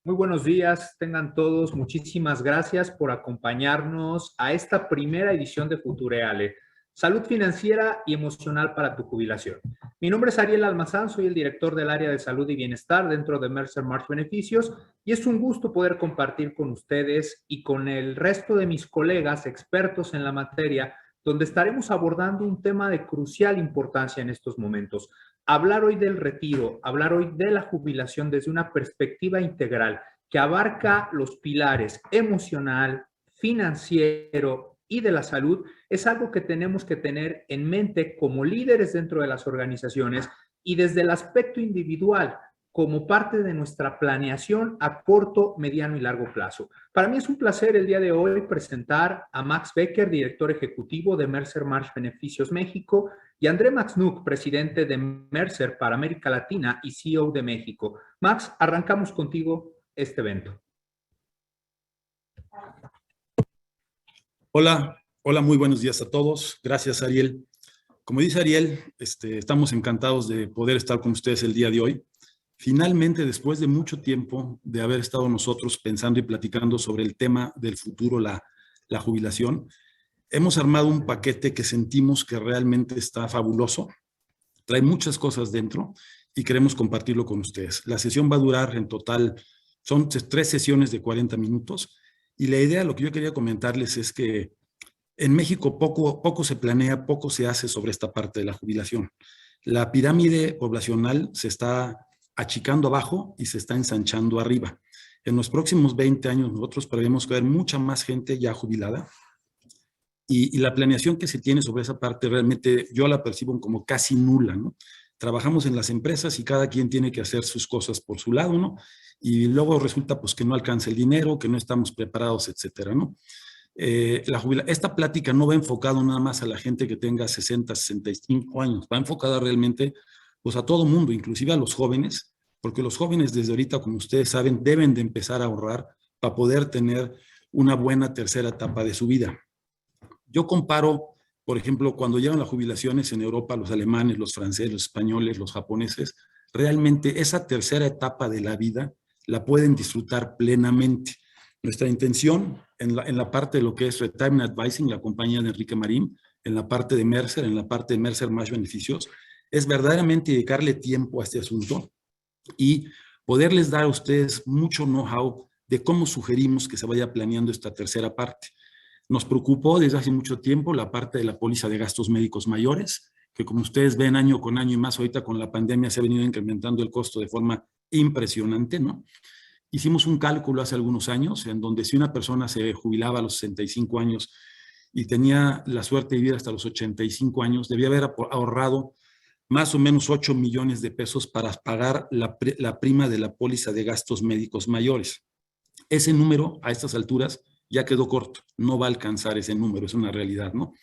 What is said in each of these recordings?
Muy buenos días, tengan todos. Muchísimas gracias por acompañarnos a esta primera edición de Futureale, Salud Financiera y Emocional para tu Jubilación. Mi nombre es Ariel Almazán, soy el director del área de salud y bienestar dentro de Mercer Marsh Beneficios y es un gusto poder compartir con ustedes y con el resto de mis colegas expertos en la materia, donde estaremos abordando un tema de crucial importancia en estos momentos. Hablar hoy del retiro, hablar hoy de la jubilación desde una perspectiva integral que abarca los pilares emocional, financiero y de la salud, es algo que tenemos que tener en mente como líderes dentro de las organizaciones y desde el aspecto individual, como parte de nuestra planeación a corto, mediano y largo plazo. Para mí es un placer el día de hoy presentar a Max Becker, director ejecutivo de Mercer Marsh Beneficios México, y André Maxnuk, presidente de Mercer para América Latina y CEO de México. Max, arrancamos contigo este evento. Hola, muy buenos días a todos. Gracias, Ariel. Como dice Ariel, estamos encantados de poder estar con ustedes el día de hoy. Finalmente, después de mucho tiempo de haber estado nosotros pensando y platicando sobre el tema del futuro, la jubilación, hemos armado un paquete que sentimos que realmente está fabuloso. Trae muchas cosas dentro y queremos compartirlo con ustedes. La sesión va a durar en total, son 3 sesiones de 40 minutos. Y la idea, lo que yo quería comentarles es que en México poco se planea, poco se hace sobre esta parte de la jubilación. La pirámide poblacional se está achicando abajo y se está ensanchando arriba. En los próximos 20 años nosotros prevemos que haber mucha más gente ya jubilada y la planeación que se tiene sobre esa parte realmente yo la percibo como casi nula, ¿no? Trabajamos en las empresas y cada quien tiene que hacer sus cosas por su lado, ¿no? Y luego resulta pues que no alcanza el dinero, que no estamos preparados, etcétera, ¿no? Esta plática no va enfocado nada más a la gente que tenga 60, 65 años, va enfocada realmente pues a todo mundo, inclusive a los jóvenes, porque los jóvenes desde ahorita, como ustedes saben, deben de empezar a ahorrar para poder tener una buena tercera etapa de su vida. Yo comparo, por ejemplo, cuando llegan las jubilaciones en Europa, los alemanes, los franceses, los españoles, los japoneses, realmente esa tercera etapa de la vida la pueden disfrutar plenamente. Nuestra intención en la parte de lo que es Retirement Advising, la compañía de Enrique Marín, en la parte de Mercer, en la parte de Mercer Marsh Beneficios, es verdaderamente dedicarle tiempo a este asunto y poderles dar a ustedes mucho know-how de cómo sugerimos que se vaya planeando esta tercera parte. Nos preocupó desde hace mucho tiempo la parte de la póliza de gastos médicos mayores, que como ustedes ven año con año y más ahorita con la pandemia se ha venido incrementando el costo de forma impresionante, ¿no? Hicimos un cálculo hace algunos años en donde si una persona se jubilaba a los 65 años y tenía la suerte de vivir hasta los 85 años, debía haber ahorrado más o menos 8 millones de pesos para pagar la prima de la póliza de gastos médicos mayores. Ese número a estas alturas ya quedó corto, no va a alcanzar ese número, es una realidad, ¿no?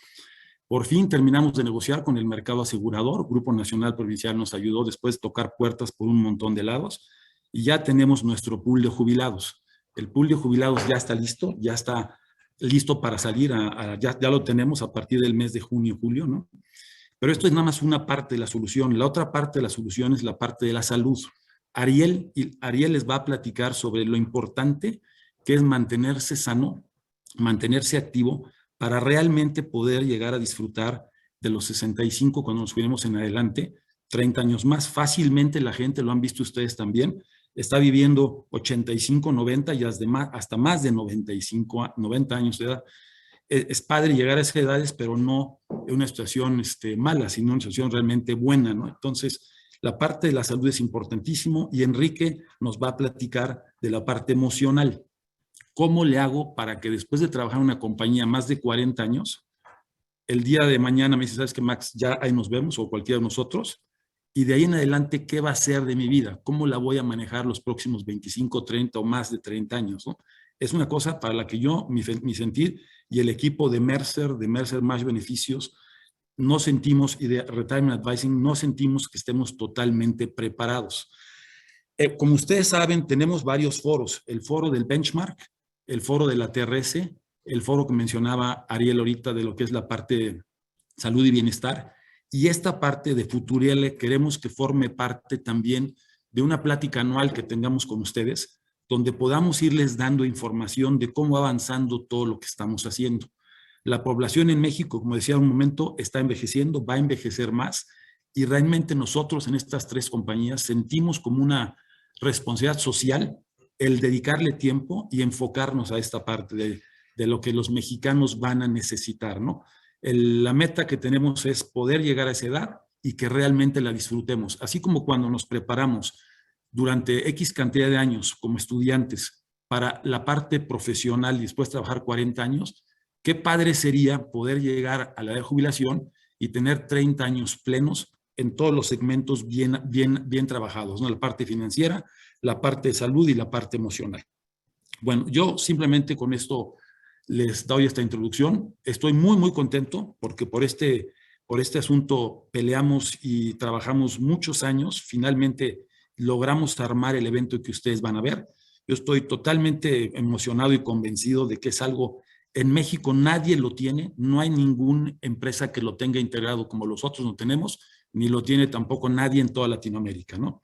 Por fin terminamos de negociar con el mercado asegurador, Grupo Nacional Provincial nos ayudó después de tocar puertas por un montón de lados y ya tenemos nuestro pool de jubilados. El pool de jubilados ya está listo para salir, ya lo tenemos a partir del mes de junio, julio, ¿no? Pero esto es nada más una parte de la solución. La otra parte de la solución es la parte de la salud. Ariel les va a platicar sobre lo importante que es mantenerse sano, mantenerse activo, para realmente poder llegar a disfrutar de los 65 cuando nos jubilemos en adelante, 30 años más. Fácilmente la gente, lo han visto ustedes también, está viviendo 85, 90 y hasta más de 95, 90 años de edad. Es padre llegar a esas edades, pero no en una situación mala, sino en una situación realmente buena, ¿no? Entonces, la parte de la salud es importantísimo y Enrique nos va a platicar de la parte emocional. ¿Cómo le hago para que después de trabajar en una compañía más de 40 años, el día de mañana me dice, ¿sabes qué, Max? Ya ahí nos vemos, o cualquiera de nosotros, y de ahí en adelante, ¿qué va a ser de mi vida? ¿Cómo la voy a manejar los próximos 25, 30 o más de 30 años, ¿no? Es una cosa para la que yo, mi sentir, y el equipo de Mercer Marsh Beneficios, no sentimos, y de Retirement Advising, no sentimos que estemos totalmente preparados. Como ustedes saben, tenemos varios foros. El foro del benchmark, el foro de la TRS, el foro que mencionaba Ariel ahorita de lo que es la parte de salud y bienestar. Y esta parte de Futureale queremos que forme parte también de una plática anual que tengamos con ustedes, donde podamos irles dando información de cómo va avanzando todo lo que estamos haciendo. La población en México, como decía un momento, está envejeciendo, va a envejecer más, y realmente nosotros en estas tres compañías sentimos como una responsabilidad social el dedicarle tiempo y enfocarnos a esta parte de lo que los mexicanos van a necesitar, ¿no? La meta que tenemos es poder llegar a esa edad y que realmente la disfrutemos. Así como cuando nos preparamos durante X cantidad de años como estudiantes para la parte profesional y después trabajar 40 años, qué padre sería poder llegar a la edad de jubilación y tener 30 años plenos en todos los segmentos bien trabajados, ¿no? La parte financiera, la parte de salud y la parte emocional. Bueno, yo simplemente con esto les doy esta introducción. Estoy muy contento porque por este asunto peleamos y trabajamos muchos años. Finalmente logramos armar el evento que ustedes van a ver. Yo estoy totalmente emocionado y convencido de que es algo, en México nadie lo tiene, no hay ninguna empresa que lo tenga integrado como los otros no tenemos, ni lo tiene tampoco nadie en toda Latinoamérica, ¿no?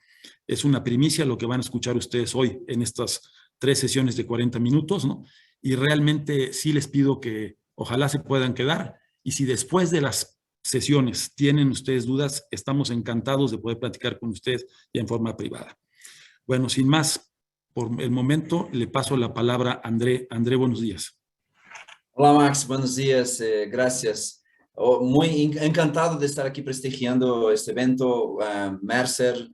Es una primicia lo que van a escuchar ustedes hoy en estas 3 sesiones de 40 minutos, ¿no? Y realmente sí les pido que ojalá se puedan quedar, y si después de las sesiones tienen ustedes dudas, estamos encantados de poder platicar con ustedes ya en forma privada. Bueno, sin más, por el momento le paso la palabra a André. André, buenos días. Olá, Max, buenos días, gracias. Muy encantado de estar aquí prestigiando este evento, Mercer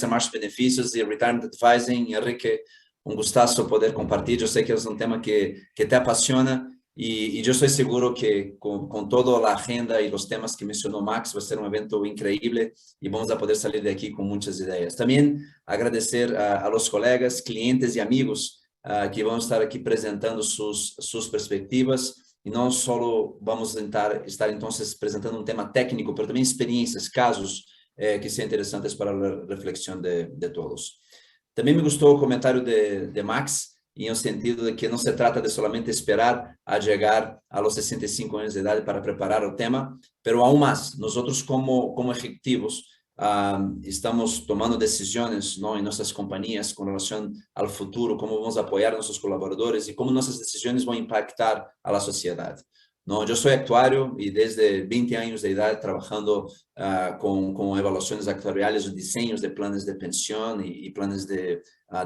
March Benefícios y Retirement Advising. Enrique, un gustazo poder compartir. Yo sé que es un tema que te apasiona y yo estoy seguro que con toda la agenda y los temas que mencionó Max va a ser un evento increíble y vamos a poder salir de aquí con muchas ideas. También agradecer a los colegas, clientes y amigos que vão estar aqui apresentando suas perspectivas, e não só vamos estar então apresentando um tema técnico, mas também experiências, casos que são interessantes para a reflexão de todos. Também me gostou o comentário de Max, em um sentido de que não se trata de solamente esperar a chegar a los 65 anos de idade para preparar o tema, mas aún mais, nós como ejecutivos, estamos tomando decisões, ¿no?, em nossas companhias com relação ao futuro, como vamos apoiar nossos colaboradores e como nossas decisões vão impactar a sociedade. ¿No? Eu sou actuário e desde 20 anos de idade trabalhando com evaluações actuariais, desenhos de planos de pensão e planos de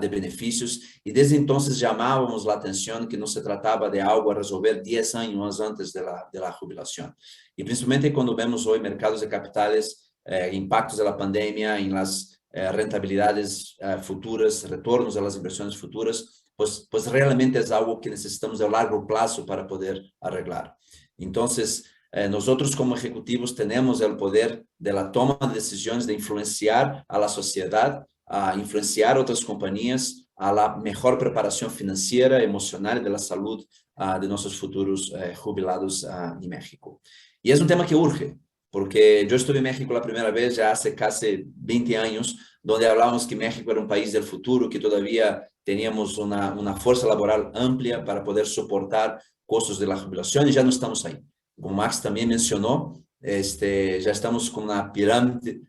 benefícios, e desde então chamávamos a atenção que não se tratava de algo a resolver 10 anos antes da jubilação. E principalmente quando vemos hoje mercados de capitais, impactos da pandemia em las rentabilidades futuras, retornos a las inversiones futuras, pues realmente es algo que necesitamos a largo plazo para poder arreglar. Entonces, nosotros como ejecutivos tenemos el poder de la toma de decisiones, de influenciar a la sociedad, a influenciar otras compañías, a la mejor preparación financiera, emocional y de la salud de nuestros futuros jubilados en México. Y es un tema que urge, porque yo estuve en México la primera vez ya hace casi 20 años, donde hablábamos que México era un país del futuro, que todavía teníamos una fuerza laboral amplia para poder soportar costos de la jubilación, y ya no estamos ahí. Como Max también mencionó, ya estamos con una pirámide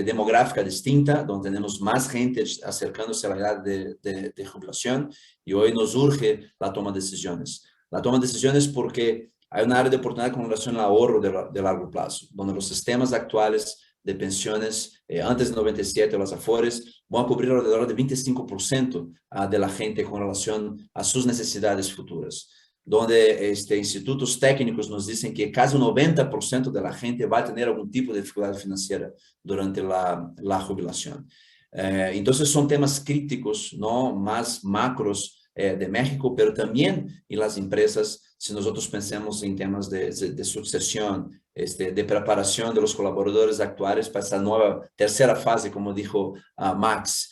demográfica distinta, donde tenemos más gente acercándose a la edad de jubilación, y hoy nos urge la toma de decisiones. La toma de decisiones porque hay una área de oportunidad con relación al ahorro de largo plazo, donde los sistemas actuales de pensiones, antes de 97, las AFORES, van a cubrir alrededor de 25% de la gente con relación a sus necesidades futuras, donde institutos técnicos nos dicen que casi un 90% de la gente va a tener algún tipo de dificultad financiera durante la jubilación. Entonces son temas críticos, ¿no?, más macros de México, pero también en las empresas, si nosotros pensamos en temas de sucesión, de preparación de los colaboradores actuales para esta nueva tercera fase, como dijo Max,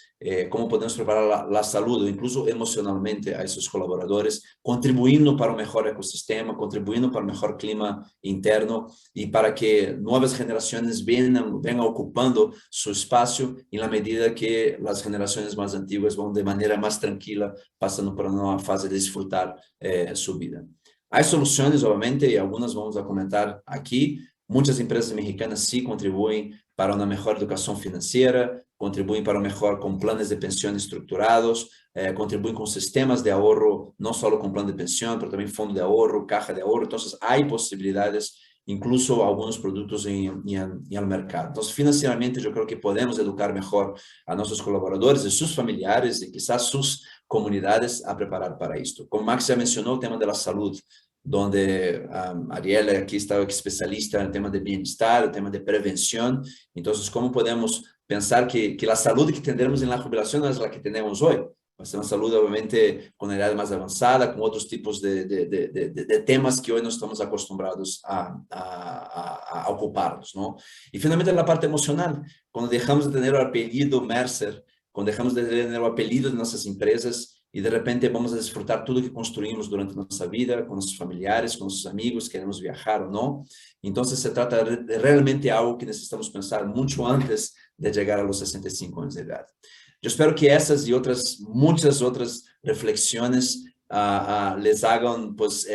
cómo podemos preparar la salud, o incluso emocionalmente a esos colaboradores, contribuyendo para un mejor ecosistema, contribuyendo para un mejor clima interno y para que nuevas generaciones vengan ocupando su espacio en la medida que las generaciones más antiguas van de manera más tranquila pasando por una fase de disfrutar su vida. Hay soluciones, obviamente, y algunas vamos a comentar aquí, Muchas empresas mexicanas sí contribuyen para una mejor educación financiera, contribuyen para mejor con planes de pensión estructurados, contribuyen con sistemas de ahorro, no solo con plan de pensión, pero también fondo de ahorro, caja de ahorro. Entonces hay posibilidades, incluso algunos productos en el mercado. Entonces, financieramente, yo creo que podemos educar mejor a nuestros colaboradores y sus familiares y quizás sus comunidades a preparar para esto. Como Max ya mencionó, el tema de la salud, donde Ariel aquí está especialista en el tema de bienestar, el tema de prevención. Entonces, ¿cómo podemos pensar que la salud que tendremos en la jubilación no es la que tenemos hoy? Va a ser una salud obviamente con una edad más avanzada, con otros tipos de temas que hoy no estamos acostumbrados a ocuparnos, ¿no? Y finalmente la parte emocional, cuando dejamos de tener el apellido Mercer, cuando dejamos de tener el apellido de nuestras empresas, y de repente vamos a disfrutar todo lo que construimos durante nuestra vida, con nuestros familiares, con nuestros amigos, queremos viajar o no. Entonces se trata de realmente algo que necesitamos pensar mucho antes de llegar a los 65 años de edad. Yo espero que esas y otras, muchas otras reflexiones les hagan, pues,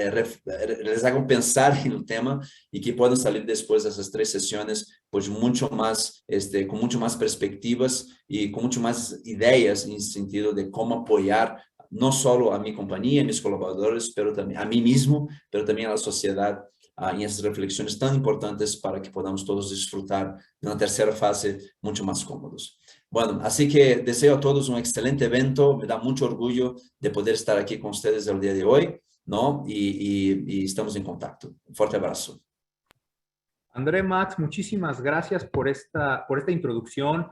les hagan pensar en el tema y que puedan salir después de esas 3 sesiones, pues, mucho más, con mucho más perspectivas y con mucho más ideas en el sentido de cómo apoyar no solo a mi compañía, a mis colaboradores, pero también a mí mismo, pero también a la sociedad en esas reflexiones tan importantes para que podamos todos disfrutar de una tercera fase mucho más cómodos. Bueno, así que deseo a todos un excelente evento. Me da mucho orgullo de poder estar aquí con ustedes el día de hoy, ¿no? Y estamos en contacto. Un fuerte abrazo. André, Max, muchísimas gracias por esta introducción.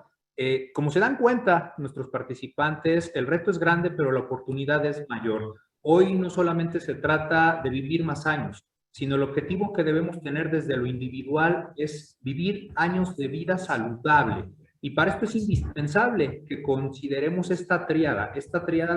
Como se dan cuenta nuestros participantes, el reto es grande, pero la oportunidad es mayor. Hoy no solamente se trata de vivir más años, sino el objetivo que debemos tener desde lo individual es vivir años de vida saludable. Y para esto es indispensable que consideremos esta tríada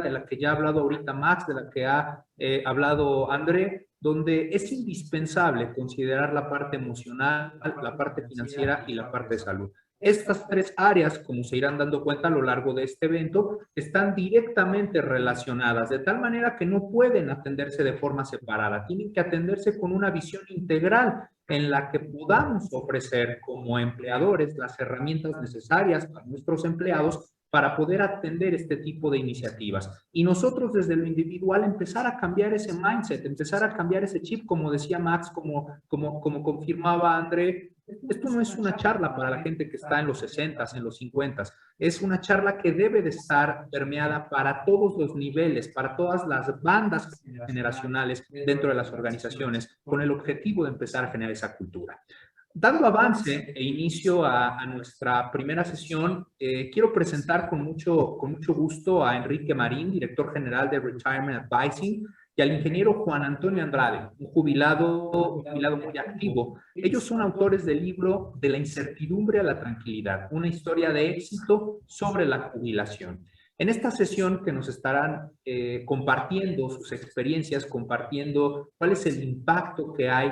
de la que ya ha hablado ahorita Max, de la que ha hablado André, donde es indispensable considerar la parte emocional, la parte financiera y la parte de salud. Estas 3 áreas, como se irán dando cuenta a lo largo de este evento, están directamente relacionadas, de tal manera que no pueden atenderse de forma separada, tienen que atenderse con una visión integral en la que podamos ofrecer como empleadores las herramientas necesarias para nuestros empleados para poder atender este tipo de iniciativas. Y nosotros desde lo individual empezar a cambiar ese mindset, empezar a cambiar ese chip, como decía Max, como confirmaba André. Esto no es una charla para la gente que está en los 60s, en los 50s. Es una charla que debe de estar permeada para todos los niveles, para todas las bandas generacionales dentro de las organizaciones, con el objetivo de empezar a generar esa cultura. Dando avance e inicio a nuestra primera sesión, quiero presentar con mucho gusto a Enrique Marín, director general de Retirement Advising, y al ingeniero Juan Antonio Andrade, un jubilado muy activo. Ellos son autores del libro De la incertidumbre a la tranquilidad, una historia de éxito sobre la jubilación. En esta sesión que nos estarán compartiendo sus experiencias, compartiendo cuál es el impacto que hay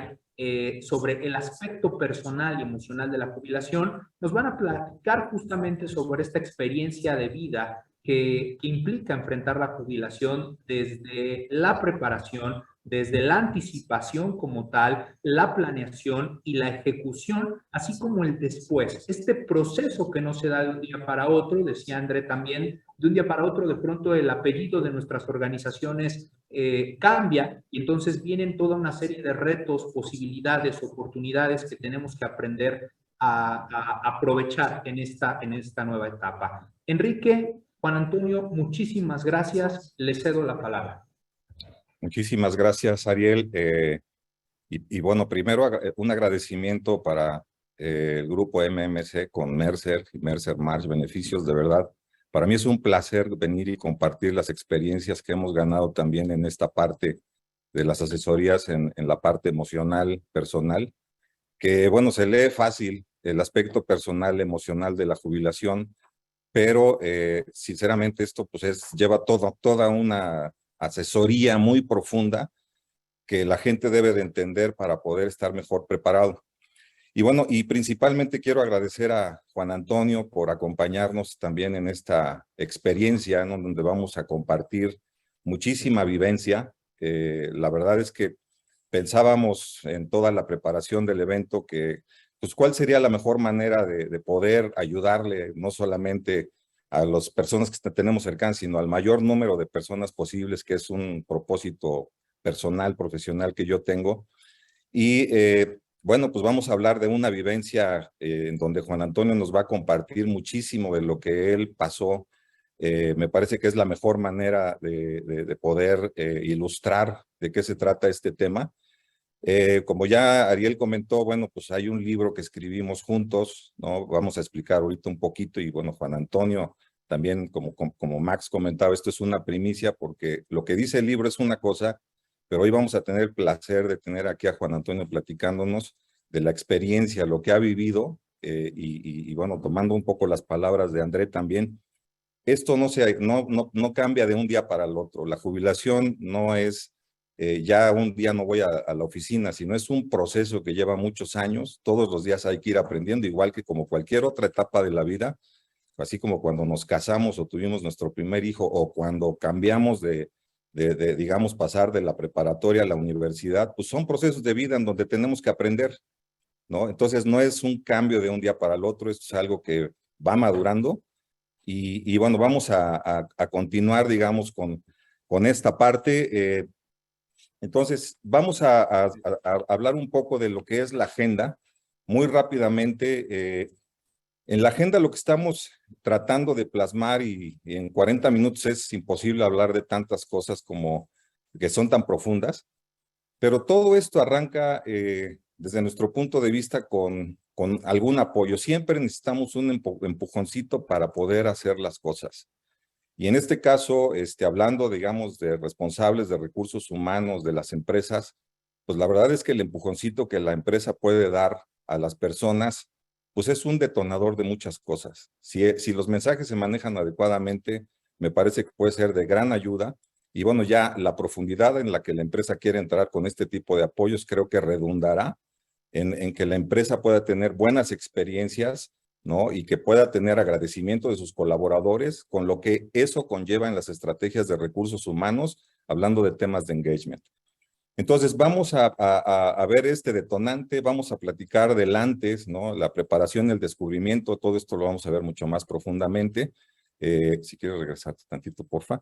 sobre el aspecto personal y emocional de la jubilación, nos van a platicar justamente sobre esta experiencia de vida que implica enfrentar la jubilación desde la preparación, desde la anticipación como tal, la planeación y la ejecución, así como el después. Este proceso que no se da de un día para otro, decía André también, de un día para otro de pronto el apellido de nuestras organizaciones cambia y entonces vienen toda una serie de retos, posibilidades, oportunidades que tenemos que aprender a aprovechar en esta nueva etapa. Enrique, Juan Antonio, muchísimas gracias. Le cedo la palabra. Muchísimas gracias, Ariel. Y bueno, primero un agradecimiento para el grupo MMC con Mercer y Mercer March Beneficios. De verdad, para mí es un placer venir y compartir las experiencias que hemos ganado también en esta parte de las asesorías, en la parte emocional, personal, que bueno, se lee fácil el aspecto personal, emocional de la jubilación, pero sinceramente esto pues lleva toda una asesoría muy profunda que la gente debe de entender para poder estar mejor preparado. Y bueno, y principalmente quiero agradecer a Juan Antonio por acompañarnos también en esta experiencia, ¿no?, donde vamos a compartir muchísima vivencia. La verdad es que pensábamos en toda la preparación del evento que, pues, cuál sería la mejor manera de poder ayudarle no solamente a las personas que tenemos cercanas, sino al mayor número de personas posibles, que es un propósito personal, profesional que yo tengo. Y bueno, pues vamos a hablar de una vivencia en donde Juan Antonio nos va a compartir muchísimo de lo que él pasó. Me parece que es la mejor manera de poder ilustrar de qué se trata este tema. Como ya Ariel comentó, bueno, pues hay un libro que escribimos juntos, ¿no? Vamos a explicar ahorita un poquito y bueno, Juan Antonio también, como Max comentaba, esto es una primicia porque lo que dice el libro es una cosa, pero hoy vamos a tener el placer de tener aquí a Juan Antonio platicándonos de la experiencia, lo que ha vivido y bueno, tomando un poco las palabras de André también. Esto no cambia de un día para el otro. La jubilación no es ya un día no voy a la oficina, sino es un proceso que lleva muchos años. Todos los días hay que ir aprendiendo, igual que como cualquier otra etapa de la vida, así como cuando nos casamos o tuvimos nuestro primer hijo o cuando cambiamos digamos, pasar de la preparatoria a la universidad, pues son procesos de vida en donde tenemos que aprender, ¿no? Entonces no es un cambio de un día para el otro, esto es algo que va madurando. Y bueno, vamos a continuar, digamos, con esta parte. Entonces, vamos a hablar un poco de lo que es la agenda. Muy rápidamente, en la agenda lo que estamos tratando de plasmar y en 40 minutos es imposible hablar de tantas cosas como que son tan profundas, pero todo esto arranca desde nuestro punto de vista con algún apoyo. Siempre necesitamos un empujoncito para poder hacer las cosas. Y en este caso, hablando, digamos, de responsables de recursos humanos de las empresas, pues la verdad es que el empujoncito que la empresa puede dar a las personas, pues es un detonador de muchas cosas. Si los mensajes se manejan adecuadamente, me parece que puede ser de gran ayuda. Y bueno, ya la profundidad en la que la empresa quiere entrar con este tipo de apoyos creo que redundará en que la empresa pueda tener buenas experiencias, ¿no? Y que pueda tener agradecimiento de sus colaboradores, con lo que eso conlleva en las estrategias de recursos humanos, hablando de temas de engagement. Entonces, vamos a ver este detonante, vamos a platicar del antes, ¿no? La preparación, el descubrimiento, todo esto lo vamos a ver mucho más profundamente. Si quieres regresar tantito, porfa.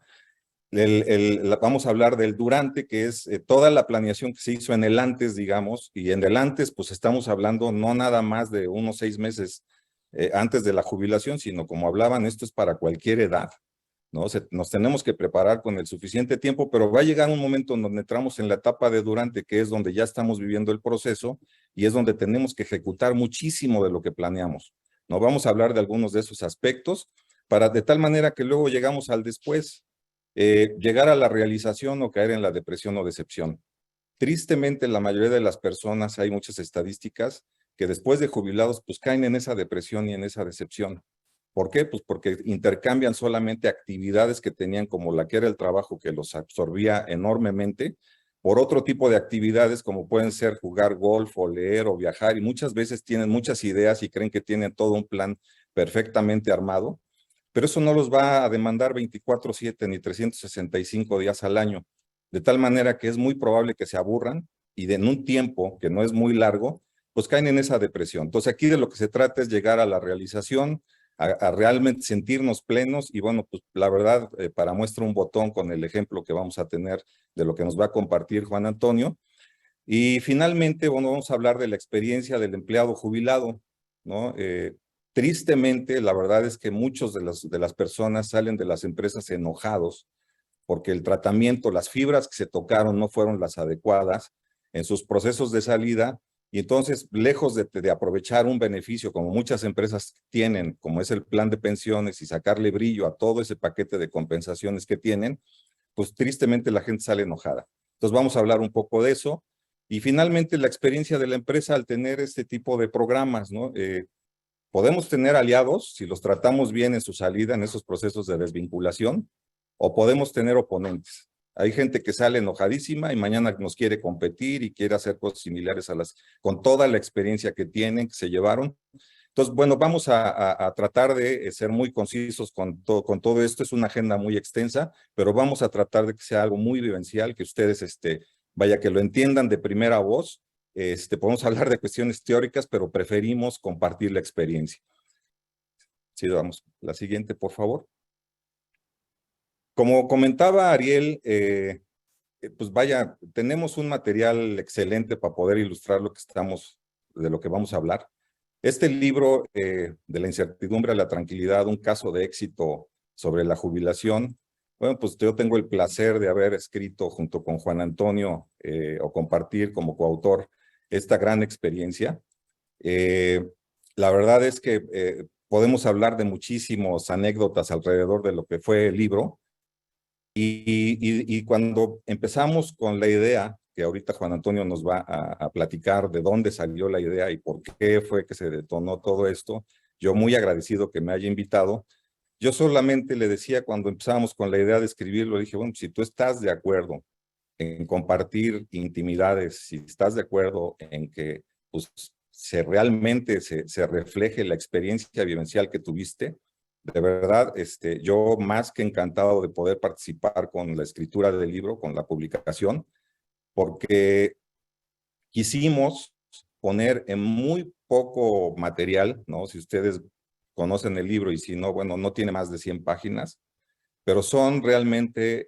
Vamos a hablar del durante, que es toda la planeación que se hizo en el antes, digamos, y en el antes, pues estamos hablando no nada más de unos 6 meses antes de la jubilación, sino como hablaban, esto es para cualquier edad, ¿no? Nos tenemos que preparar con el suficiente tiempo, pero va a llegar un momento en donde entramos en la etapa de durante, que es donde ya estamos viviendo el proceso y es donde tenemos que ejecutar muchísimo de lo que planeamos, ¿no? Vamos a hablar de algunos de esos aspectos de tal manera que luego llegamos al después. Llegar a la realización o caer en la depresión o decepción. Tristemente, la mayoría de las personas, hay muchas estadísticas, que después de jubilados, pues caen en esa depresión y en esa decepción. ¿Por qué? Pues porque intercambian solamente actividades que tenían, como la que era el trabajo que los absorbía enormemente, por otro tipo de actividades como pueden ser jugar golf o leer o viajar, y muchas veces tienen muchas ideas y creen que tienen todo un plan perfectamente armado, pero eso no los va a demandar 24/7 ni 365 días al año, de tal manera que es muy probable que se aburran y en un tiempo que no es muy largo, pues caen en esa depresión. Entonces aquí de lo que se trata es llegar a la realización, a realmente sentirnos plenos y bueno, pues la verdad, para muestra un botón con el ejemplo que vamos a tener de lo que nos va a compartir Juan Antonio. Y finalmente, bueno, vamos a hablar de la experiencia del empleado jubilado, ¿no? Tristemente, la verdad es que muchos de las personas salen de las empresas enojados porque el tratamiento, las fibras que se tocaron no fueron las adecuadas en sus procesos de salida y entonces, lejos de aprovechar un beneficio como muchas empresas tienen, como es el plan de pensiones y sacarle brillo a todo ese paquete de compensaciones que tienen, pues tristemente la gente sale enojada. Entonces vamos a hablar un poco de eso. Y finalmente la experiencia de la empresa al tener este tipo de programas, ¿no? Podemos tener aliados si los tratamos bien en su salida, en esos procesos de desvinculación, o podemos tener oponentes. Hay gente que sale enojadísima y mañana nos quiere competir y quiere hacer cosas similares con toda la experiencia que tienen, que se llevaron. Entonces, bueno, vamos a tratar de ser muy concisos con todo esto. Es una agenda muy extensa, pero vamos a tratar de que sea algo muy vivencial, que ustedes vaya, que lo entiendan de primera voz. Podemos hablar de cuestiones teóricas, pero preferimos compartir la experiencia. Sí, vamos, la siguiente, por favor. Como comentaba Ariel, pues vaya, tenemos un material excelente para poder ilustrar de lo que vamos a hablar. Este libro, de la incertidumbre a la tranquilidad, un caso de éxito sobre la jubilación, bueno, pues yo tengo el placer de haber escrito junto con Juan Antonio, o compartir como coautor esta gran experiencia. La verdad es que podemos hablar de muchísimas anécdotas alrededor de lo que fue el libro. Y cuando empezamos con la idea, que ahorita Juan Antonio nos va a platicar de dónde salió la idea y por qué fue que se detonó todo esto, yo muy agradecido que me haya invitado. Yo solamente le decía cuando empezábamos con la idea de escribirlo, dije, bueno, si tú estás de acuerdo en compartir intimidades, si estás de acuerdo en que pues, realmente se refleje la experiencia vivencial que tuviste, de verdad, yo más que encantado de poder participar con la escritura del libro, con la publicación, porque quisimos poner en muy poco material, ¿no? Si ustedes conocen el libro y si no, bueno, no tiene más de 100 páginas, pero son realmente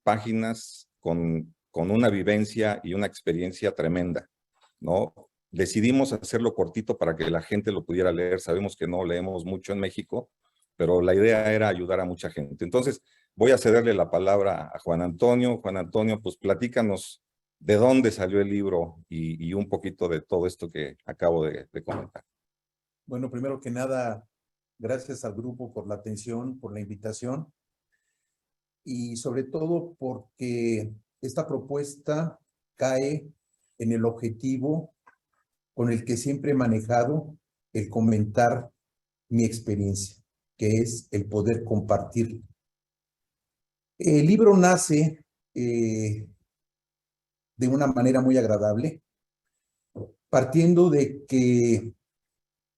páginas con una vivencia y una experiencia tremenda, ¿no? Decidimos hacerlo cortito para que la gente lo pudiera leer. Sabemos que no leemos mucho en México, pero la idea era ayudar a mucha gente. Entonces, voy a cederle la palabra a Juan Antonio. Juan Antonio, pues platícanos de dónde salió el libro y un poquito de todo esto que acabo de comentar. Bueno, primero que nada, gracias al grupo por la atención, por la invitación y sobre todo porque esta propuesta cae en el objetivo con el que siempre he manejado el comentar mi experiencia, que es el poder compartir. El libro nace de una manera muy agradable, partiendo de que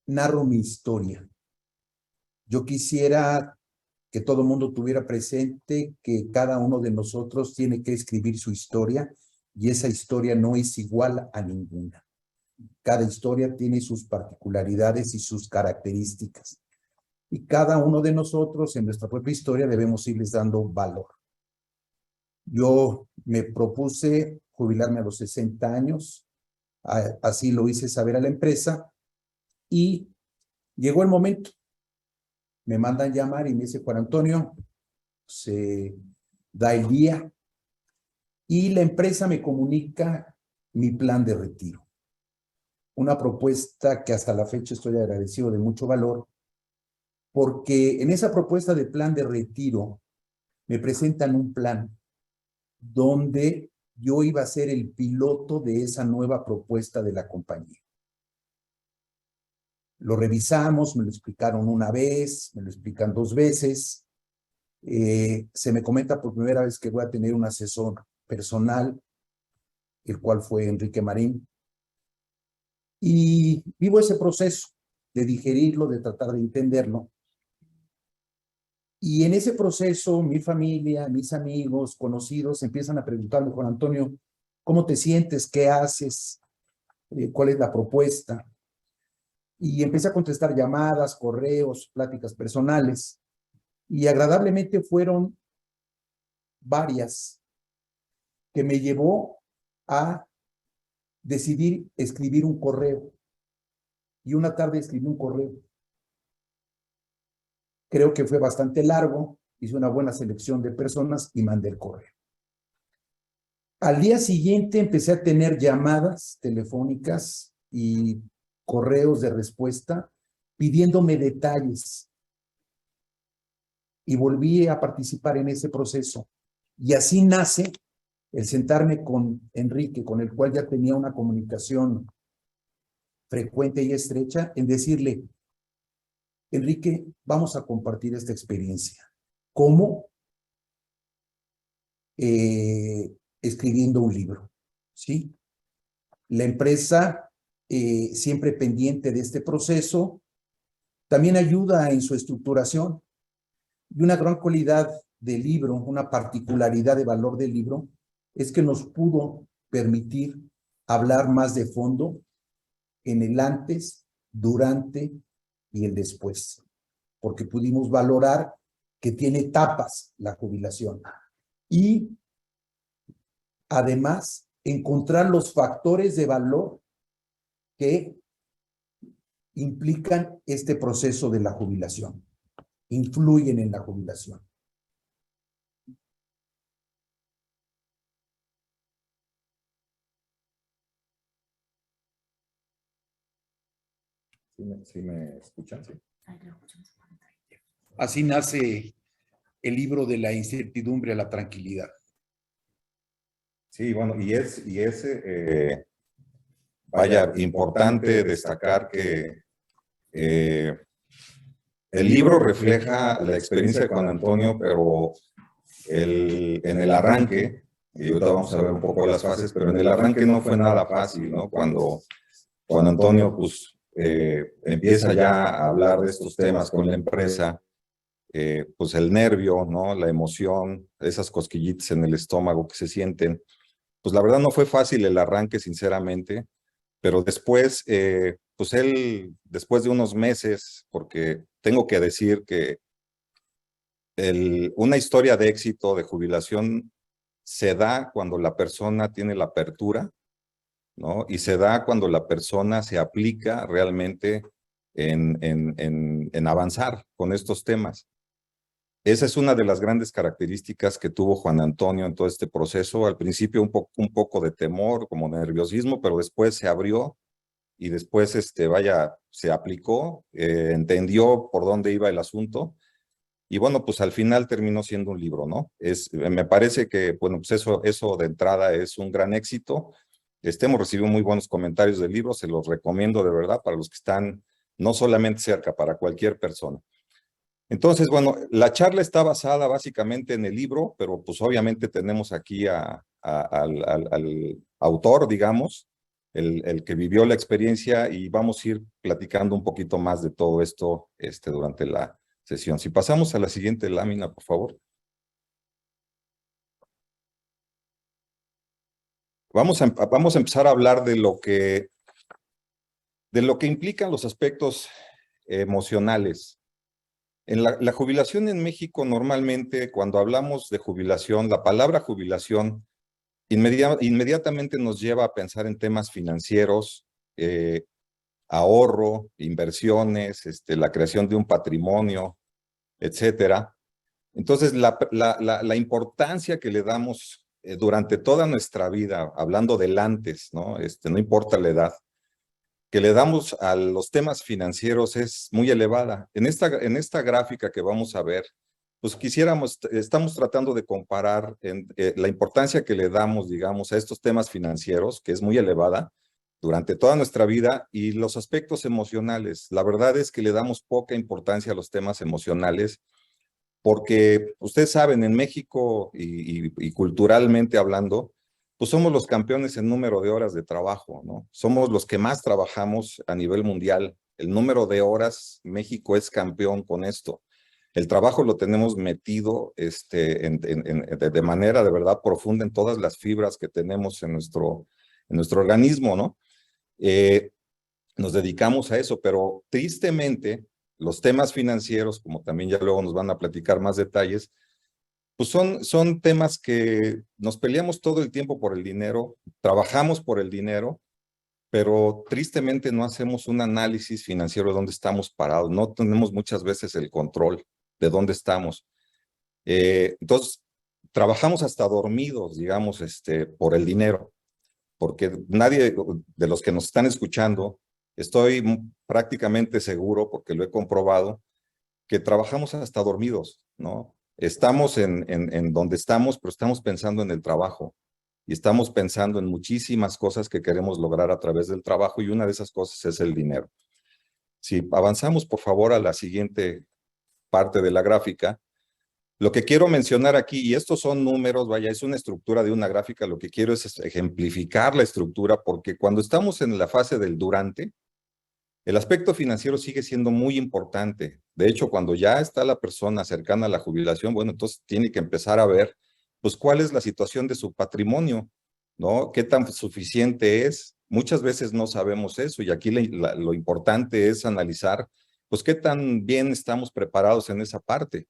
narro mi historia. Yo quisiera que todo el mundo tuviera presente que cada uno de nosotros tiene que escribir su historia y esa historia no es igual a ninguna. Cada historia tiene sus particularidades y sus características. Y cada uno de nosotros en nuestra propia historia debemos irles dando valor. Yo me propuse jubilarme a los 60 años, así lo hice saber a la empresa y llegó el momento. Me mandan llamar y me dice, Juan Antonio, se da el día y la empresa me comunica mi plan de retiro. Una propuesta que hasta la fecha estoy agradecido de mucho valor, porque en esa propuesta de plan de retiro me presentan un plan donde yo iba a ser el piloto de esa nueva propuesta de la compañía. Lo revisamos, me lo explicaron una vez, me lo explican 2 veces. Se me comenta por primera vez que voy a tener un asesor personal, el cual fue Enrique Marín. Y vivo ese proceso de digerirlo, de tratar de entenderlo. Y en ese proceso, mi familia, mis amigos, conocidos, empiezan a preguntarme, Juan Antonio, ¿cómo te sientes? ¿Qué haces? ¿Cuál es la propuesta? Y empecé a contestar llamadas, correos, pláticas personales. Y agradablemente fueron varias que me llevó a decidir escribir un correo. Y una tarde escribí un correo. Creo que fue bastante largo, hice una buena selección de personas y mandé el correo. Al día siguiente empecé a tener llamadas telefónicas y correos de respuesta pidiéndome detalles. Y volví a participar en ese proceso. Y así nace el sentarme con Enrique, con el cual ya tenía una comunicación frecuente y estrecha, en decirle, Enrique, vamos a compartir esta experiencia. ¿Cómo? Escribiendo un libro, ¿sí? La empresa, siempre pendiente de este proceso, también ayuda en su estructuración. Y una gran cualidad del libro, una particularidad de valor del libro, es que nos pudo permitir hablar más de fondo en el antes, durante y el después, porque pudimos valorar que tiene etapas la jubilación y además encontrar los factores de valor que implican este proceso de la jubilación, influyen en la jubilación. ¿Sí me escuchan? Sí. Así nace el libro de la incertidumbre a la tranquilidad. Sí, bueno, vaya, importante destacar que el libro refleja la experiencia de Juan Antonio, pero en el arranque, y ahorita vamos a ver un poco las fases, pero en el arranque no fue nada fácil, ¿no? Cuando Juan Antonio, pues, empieza ya a hablar de estos temas con la empresa, pues el nervio, ¿no? La emoción, esas cosquillitas en el estómago que se sienten, pues la verdad no fue fácil el arranque, sinceramente, pero después, pues él, después de unos meses, porque tengo que decir que una historia de éxito, de jubilación, se da cuando la persona tiene la apertura, ¿no? Y se da cuando la persona se aplica realmente en avanzar con estos temas. Esa es una de las grandes características que tuvo Juan Antonio en todo este proceso. Al principio un poco de temor, como nerviosismo, pero después se abrió y después, vaya, se aplicó, entendió por dónde iba el asunto. Y bueno, pues al final terminó siendo un libro, ¿no? Me parece que, bueno, pues eso de entrada es un gran éxito. Hemos recibido muy buenos comentarios del libro, se los recomiendo de verdad para los que están no solamente cerca, para cualquier persona. Entonces, bueno, la charla está basada básicamente en el libro, pero pues obviamente tenemos aquí al autor, digamos, el que vivió la experiencia, y vamos a ir platicando un poquito más de todo esto durante la sesión. Si pasamos a la siguiente lámina, por favor. Vamos a empezar a hablar de lo que implican los aspectos emocionales. En la jubilación en México, normalmente, cuando hablamos de jubilación, la palabra jubilación inmediatamente nos lleva a pensar en temas financieros, ahorro, inversiones, la creación de un patrimonio, etcétera. Entonces, la importancia que le damos durante toda nuestra vida, hablando del antes, ¿no? No importa la edad, que le damos a los temas financieros es muy elevada. En esta gráfica que vamos a ver, pues estamos tratando de comparar la importancia que le damos, digamos, a estos temas financieros, que es muy elevada durante toda nuestra vida, y los aspectos emocionales. La verdad es que le damos poca importancia a los temas emocionales, porque ustedes saben, en México y culturalmente hablando, pues somos los campeones en número de horas de trabajo, ¿no? Somos los que más trabajamos a nivel mundial. El número de horas, México es campeón con esto. El trabajo lo tenemos metido de manera de verdad profunda en todas las fibras que tenemos en nuestro organismo, ¿no? Nos dedicamos a eso, pero tristemente los temas financieros, como también ya luego nos van a platicar más detalles, pues son temas que nos peleamos todo el tiempo por el dinero, trabajamos por el dinero, pero tristemente no hacemos un análisis financiero de dónde estamos parados, no tenemos muchas veces el control de dónde estamos. Entonces, trabajamos hasta dormidos, digamos, por el dinero, porque nadie de los que nos están escuchando, estoy prácticamente seguro, porque lo he comprobado, que trabajamos hasta dormidos, ¿no? Estamos en donde estamos, pero estamos pensando en el trabajo y estamos pensando en muchísimas cosas que queremos lograr a través del trabajo, y una de esas cosas es el dinero. Si avanzamos, por favor, a la siguiente parte de la gráfica, lo que quiero mencionar aquí, y estos son números, vaya, es una estructura de una gráfica, lo que quiero es ejemplificar la estructura, porque cuando estamos en la fase del durante, el aspecto financiero sigue siendo muy importante. De hecho, cuando ya está la persona cercana a la jubilación, bueno, entonces tiene que empezar a ver, pues, cuál es la situación de su patrimonio. ¿no? ¿Qué tan suficiente es? Muchas veces no sabemos eso y aquí lo importante es analizar, pues, qué tan bien estamos preparados en esa parte.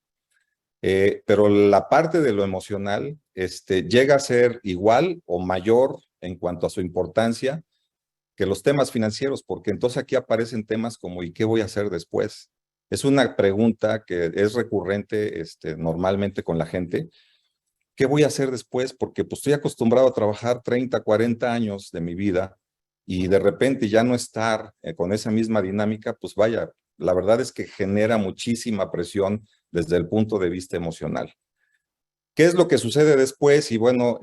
Pero la parte de lo emocional llega a ser igual o mayor en cuanto a su importancia que los temas financieros, porque entonces aquí aparecen temas como ¿y qué voy a hacer después? Es una pregunta que es recurrente normalmente con la gente. ¿Qué voy a hacer después? Porque pues estoy acostumbrado a trabajar 30, 40 años de mi vida y de repente ya no estar con esa misma dinámica, pues vaya, la verdad es que genera muchísima presión desde el punto de vista emocional. ¿Qué es lo que sucede después? Y bueno,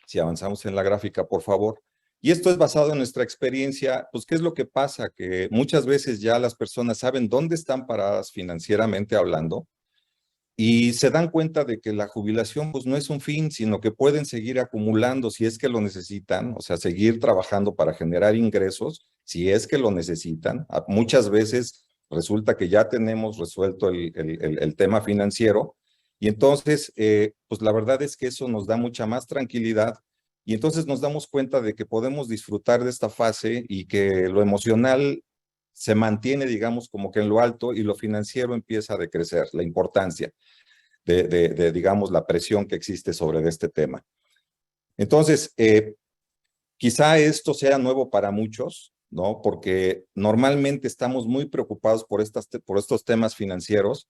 si avanzamos en la gráfica, por favor. Y esto es basado en nuestra experiencia, pues ¿qué es lo que pasa? Que muchas veces ya las personas saben dónde están paradas financieramente hablando y se dan cuenta de que la jubilación pues no es un fin, sino que pueden seguir acumulando si es que lo necesitan, o sea, seguir trabajando para generar ingresos si es que lo necesitan. Muchas veces resulta que ya tenemos resuelto el tema financiero y entonces, pues la verdad es que eso nos da mucha más tranquilidad y entonces nos damos cuenta de que podemos disfrutar de esta fase y que lo emocional se mantiene, digamos, como que en lo alto y lo financiero empieza a decrecer, la importancia digamos, la presión que existe sobre este tema. Entonces, quizá esto sea nuevo para muchos, ¿no? Porque normalmente estamos muy preocupados por estos temas financieros.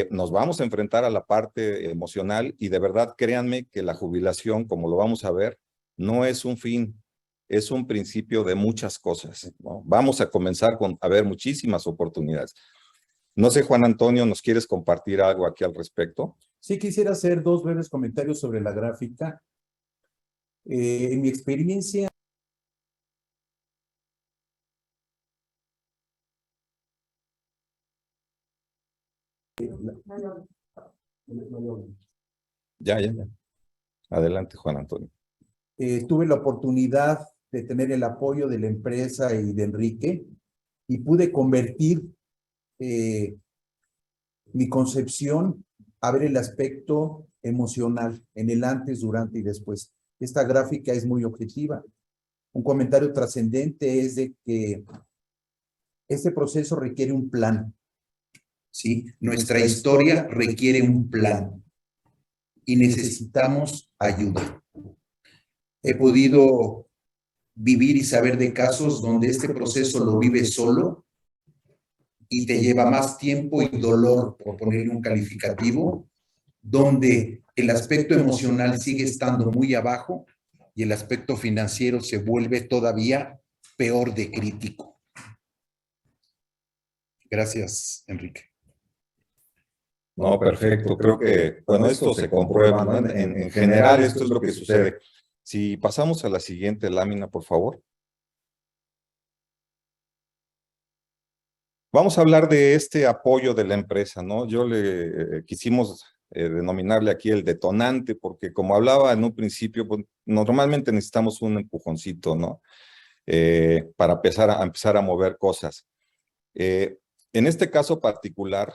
Nos vamos a enfrentar a la parte emocional y de verdad créanme que la jubilación, como lo vamos a ver, no es un fin, es un principio de muchas cosas, ¿no? Vamos a comenzar a ver muchísimas oportunidades. No sé, Juan Antonio, ¿nos quieres compartir algo aquí al respecto? Sí, quisiera hacer dos breves comentarios sobre la gráfica. En mi experiencia, Ya. Adelante, Juan Antonio. tuve la oportunidad de tener el apoyo de la empresa y de Enrique y pude convertir mi concepción a ver el aspecto emocional en el antes, durante y después. Esta gráfica es muy objetiva. Un comentario trascendente es de que este proceso requiere un plan. ¿Sí? Nuestra historia requiere un plan y necesitamos ayuda. He podido vivir y saber de casos donde este proceso lo vives solo y te lleva más tiempo y dolor, por ponerle un calificativo, donde el aspecto emocional sigue estando muy abajo y el aspecto financiero se vuelve todavía peor de crítico. Gracias, Enrique. No, perfecto. Creo que, bueno, esto se comprueba, ¿no? En general, esto es lo que sucede. Si pasamos a la siguiente lámina, por favor. Vamos a hablar de este apoyo de la empresa, ¿no? Quisimos denominarle aquí el detonante, porque como hablaba en un principio, pues, normalmente necesitamos un empujoncito, ¿no? Para empezar a mover cosas. En este caso particular,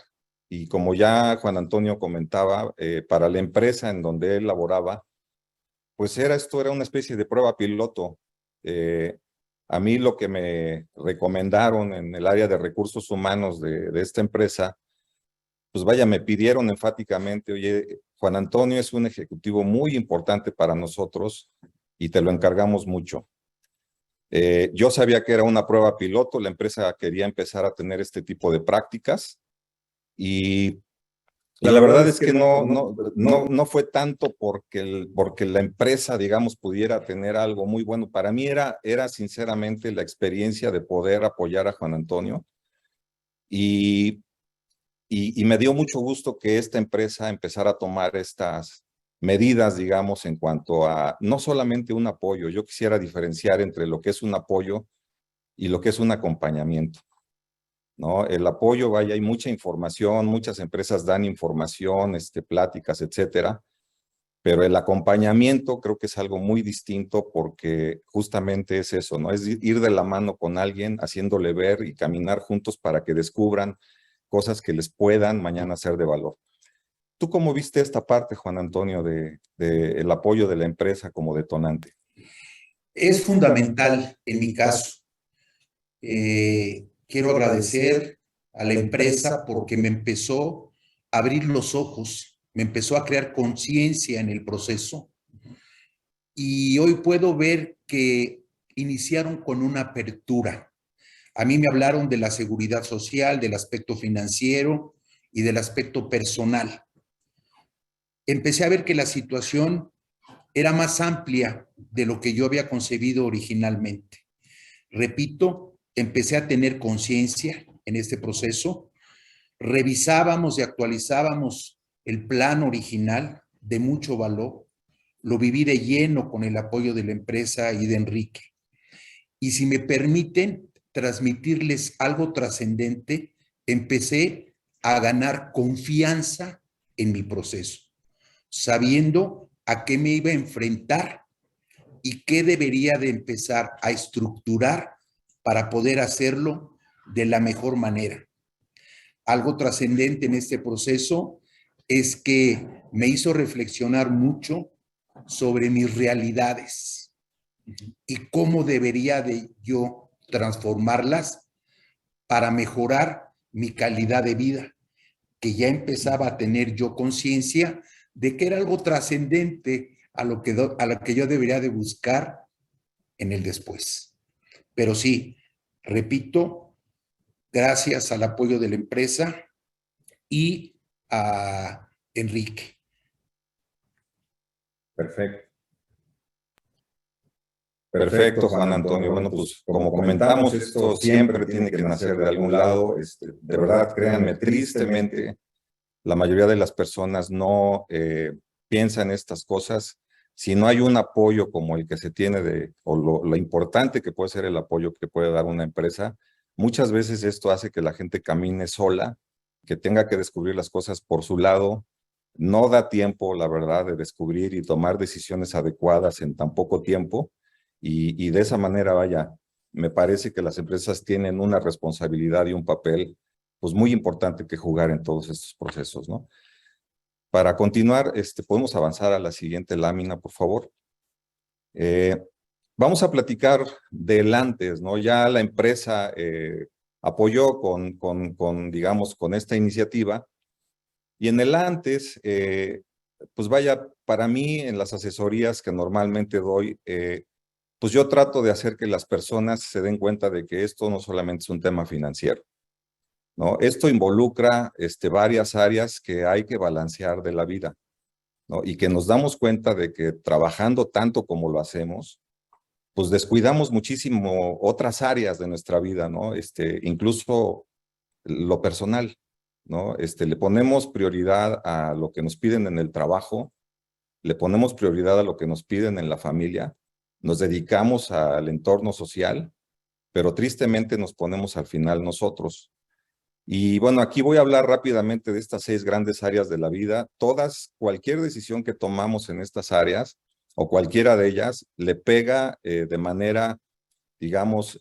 y como ya Juan Antonio comentaba, para la empresa en donde él laboraba, pues esto era una especie de prueba piloto. A mí lo que me recomendaron en el área de recursos humanos de esta empresa, pues vaya, me pidieron enfáticamente, oye, Juan Antonio es un ejecutivo muy importante para nosotros y te lo encargamos mucho. Yo sabía que era una prueba piloto, la empresa quería empezar a tener este tipo de prácticas y la verdad es que no fue tanto porque la empresa, digamos, pudiera tener algo muy bueno. Para mí era sinceramente la experiencia de poder apoyar a Juan Antonio y me dio mucho gusto que esta empresa empezara a tomar estas medidas, digamos, en cuanto a no solamente un apoyo. Yo quisiera diferenciar entre lo que es un apoyo y lo que es un acompañamiento, ¿no? El apoyo, vaya, hay mucha información, muchas empresas dan información, pláticas, etcétera, pero el acompañamiento creo que es algo muy distinto porque justamente es eso, ¿no? Es ir de la mano con alguien, haciéndole ver y caminar juntos para que descubran cosas que les puedan mañana ser de valor. ¿Tú cómo viste esta parte, Juan Antonio, de el apoyo de la empresa como detonante? Es fundamental en mi caso. Quiero agradecer a la empresa porque me empezó a abrir los ojos, me empezó a crear conciencia en el proceso y hoy puedo ver que iniciaron con una apertura. A mí me hablaron de la seguridad social, del aspecto financiero y del aspecto personal. Empecé a ver que la situación era más amplia de lo que yo había concebido originalmente. Repito, empecé a tener conciencia en este proceso, revisábamos y actualizábamos el plan original de mucho valor, lo viví de lleno con el apoyo de la empresa y de Enrique. Y si me permiten transmitirles algo trascendente, empecé a ganar confianza en mi proceso, sabiendo a qué me iba a enfrentar y qué debería de empezar a estructurar para poder hacerlo de la mejor manera. Algo trascendente en este proceso es que me hizo reflexionar mucho sobre mis realidades y cómo debería de yo transformarlas para mejorar mi calidad de vida, que ya empezaba a tener yo conciencia de que era algo trascendente a lo que yo debería de buscar en el después. Pero sí, repito, gracias al apoyo de la empresa y a Enrique. Perfecto. Perfecto, Juan Antonio. Bueno, pues como comentamos, esto siempre tiene que nacer de algún lado. De verdad, créanme, tristemente, la mayoría de las personas no piensan estas cosas. Si no hay un apoyo como el que se tiene o lo importante que puede ser el apoyo que puede dar una empresa, muchas veces esto hace que la gente camine sola, que tenga que descubrir las cosas por su lado. No da tiempo, la verdad, de descubrir y tomar decisiones adecuadas en tan poco tiempo. Y de esa manera, vaya, me parece que las empresas tienen una responsabilidad y un papel pues muy importante que jugar en todos estos procesos, ¿no? Para continuar, podemos avanzar a la siguiente lámina, por favor. Vamos a platicar del antes, ¿no? Ya la empresa apoyó digamos, con esta iniciativa. Y en el antes, pues vaya, para mí en las asesorías que normalmente doy, pues yo trato de hacer que las personas se den cuenta de que esto no solamente es un tema financiero, ¿no? Esto involucra varias áreas que hay que balancear de la vida, ¿no? Y que nos damos cuenta de que trabajando tanto como lo hacemos, pues descuidamos muchísimo otras áreas de nuestra vida, ¿no? Incluso lo personal, ¿no? Le ponemos prioridad a lo que nos piden en el trabajo, le ponemos prioridad a lo que nos piden en la familia, nos dedicamos al entorno social, pero tristemente nos ponemos al final nosotros. Y bueno, aquí voy a hablar rápidamente de estas 6 grandes áreas de la vida. Cualquier decisión que tomamos en estas áreas, o cualquiera de ellas, le pega de manera, digamos,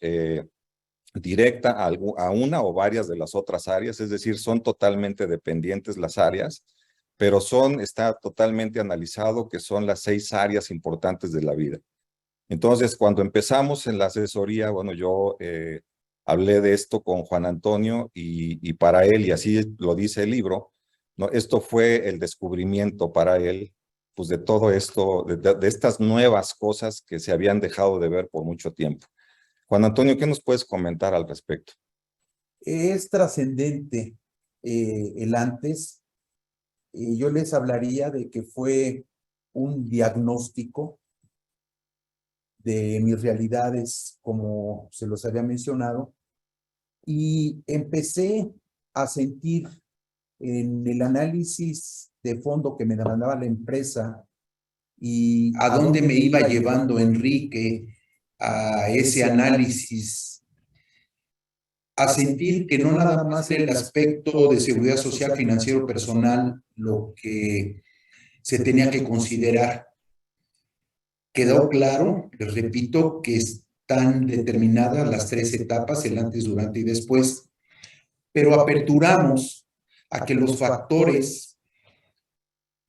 directa a una o varias de las otras áreas, es decir, son totalmente dependientes las áreas, pero está totalmente analizado que son las 6 áreas importantes de la vida. Entonces, cuando empezamos en la asesoría, bueno, yo hablé de esto con Juan Antonio y para él, y así lo dice el libro, ¿no? Esto fue el descubrimiento para él, pues de todo esto, de estas nuevas cosas que se habían dejado de ver por mucho tiempo. Juan Antonio, ¿qué nos puedes comentar al respecto? Es trascendente el antes. Yo les hablaría de que fue un diagnóstico de mis realidades, como se los había mencionado, y empecé a sentir en el análisis de fondo que me demandaba la empresa y a dónde me iba llevando Enrique a ese análisis, a sentir que no nada más era el aspecto de seguridad social, financiero, personal, lo que se tenía que considerar. Quedó claro, les repito, que están determinadas las 3 etapas, el antes, durante y después, pero aperturamos a que los factores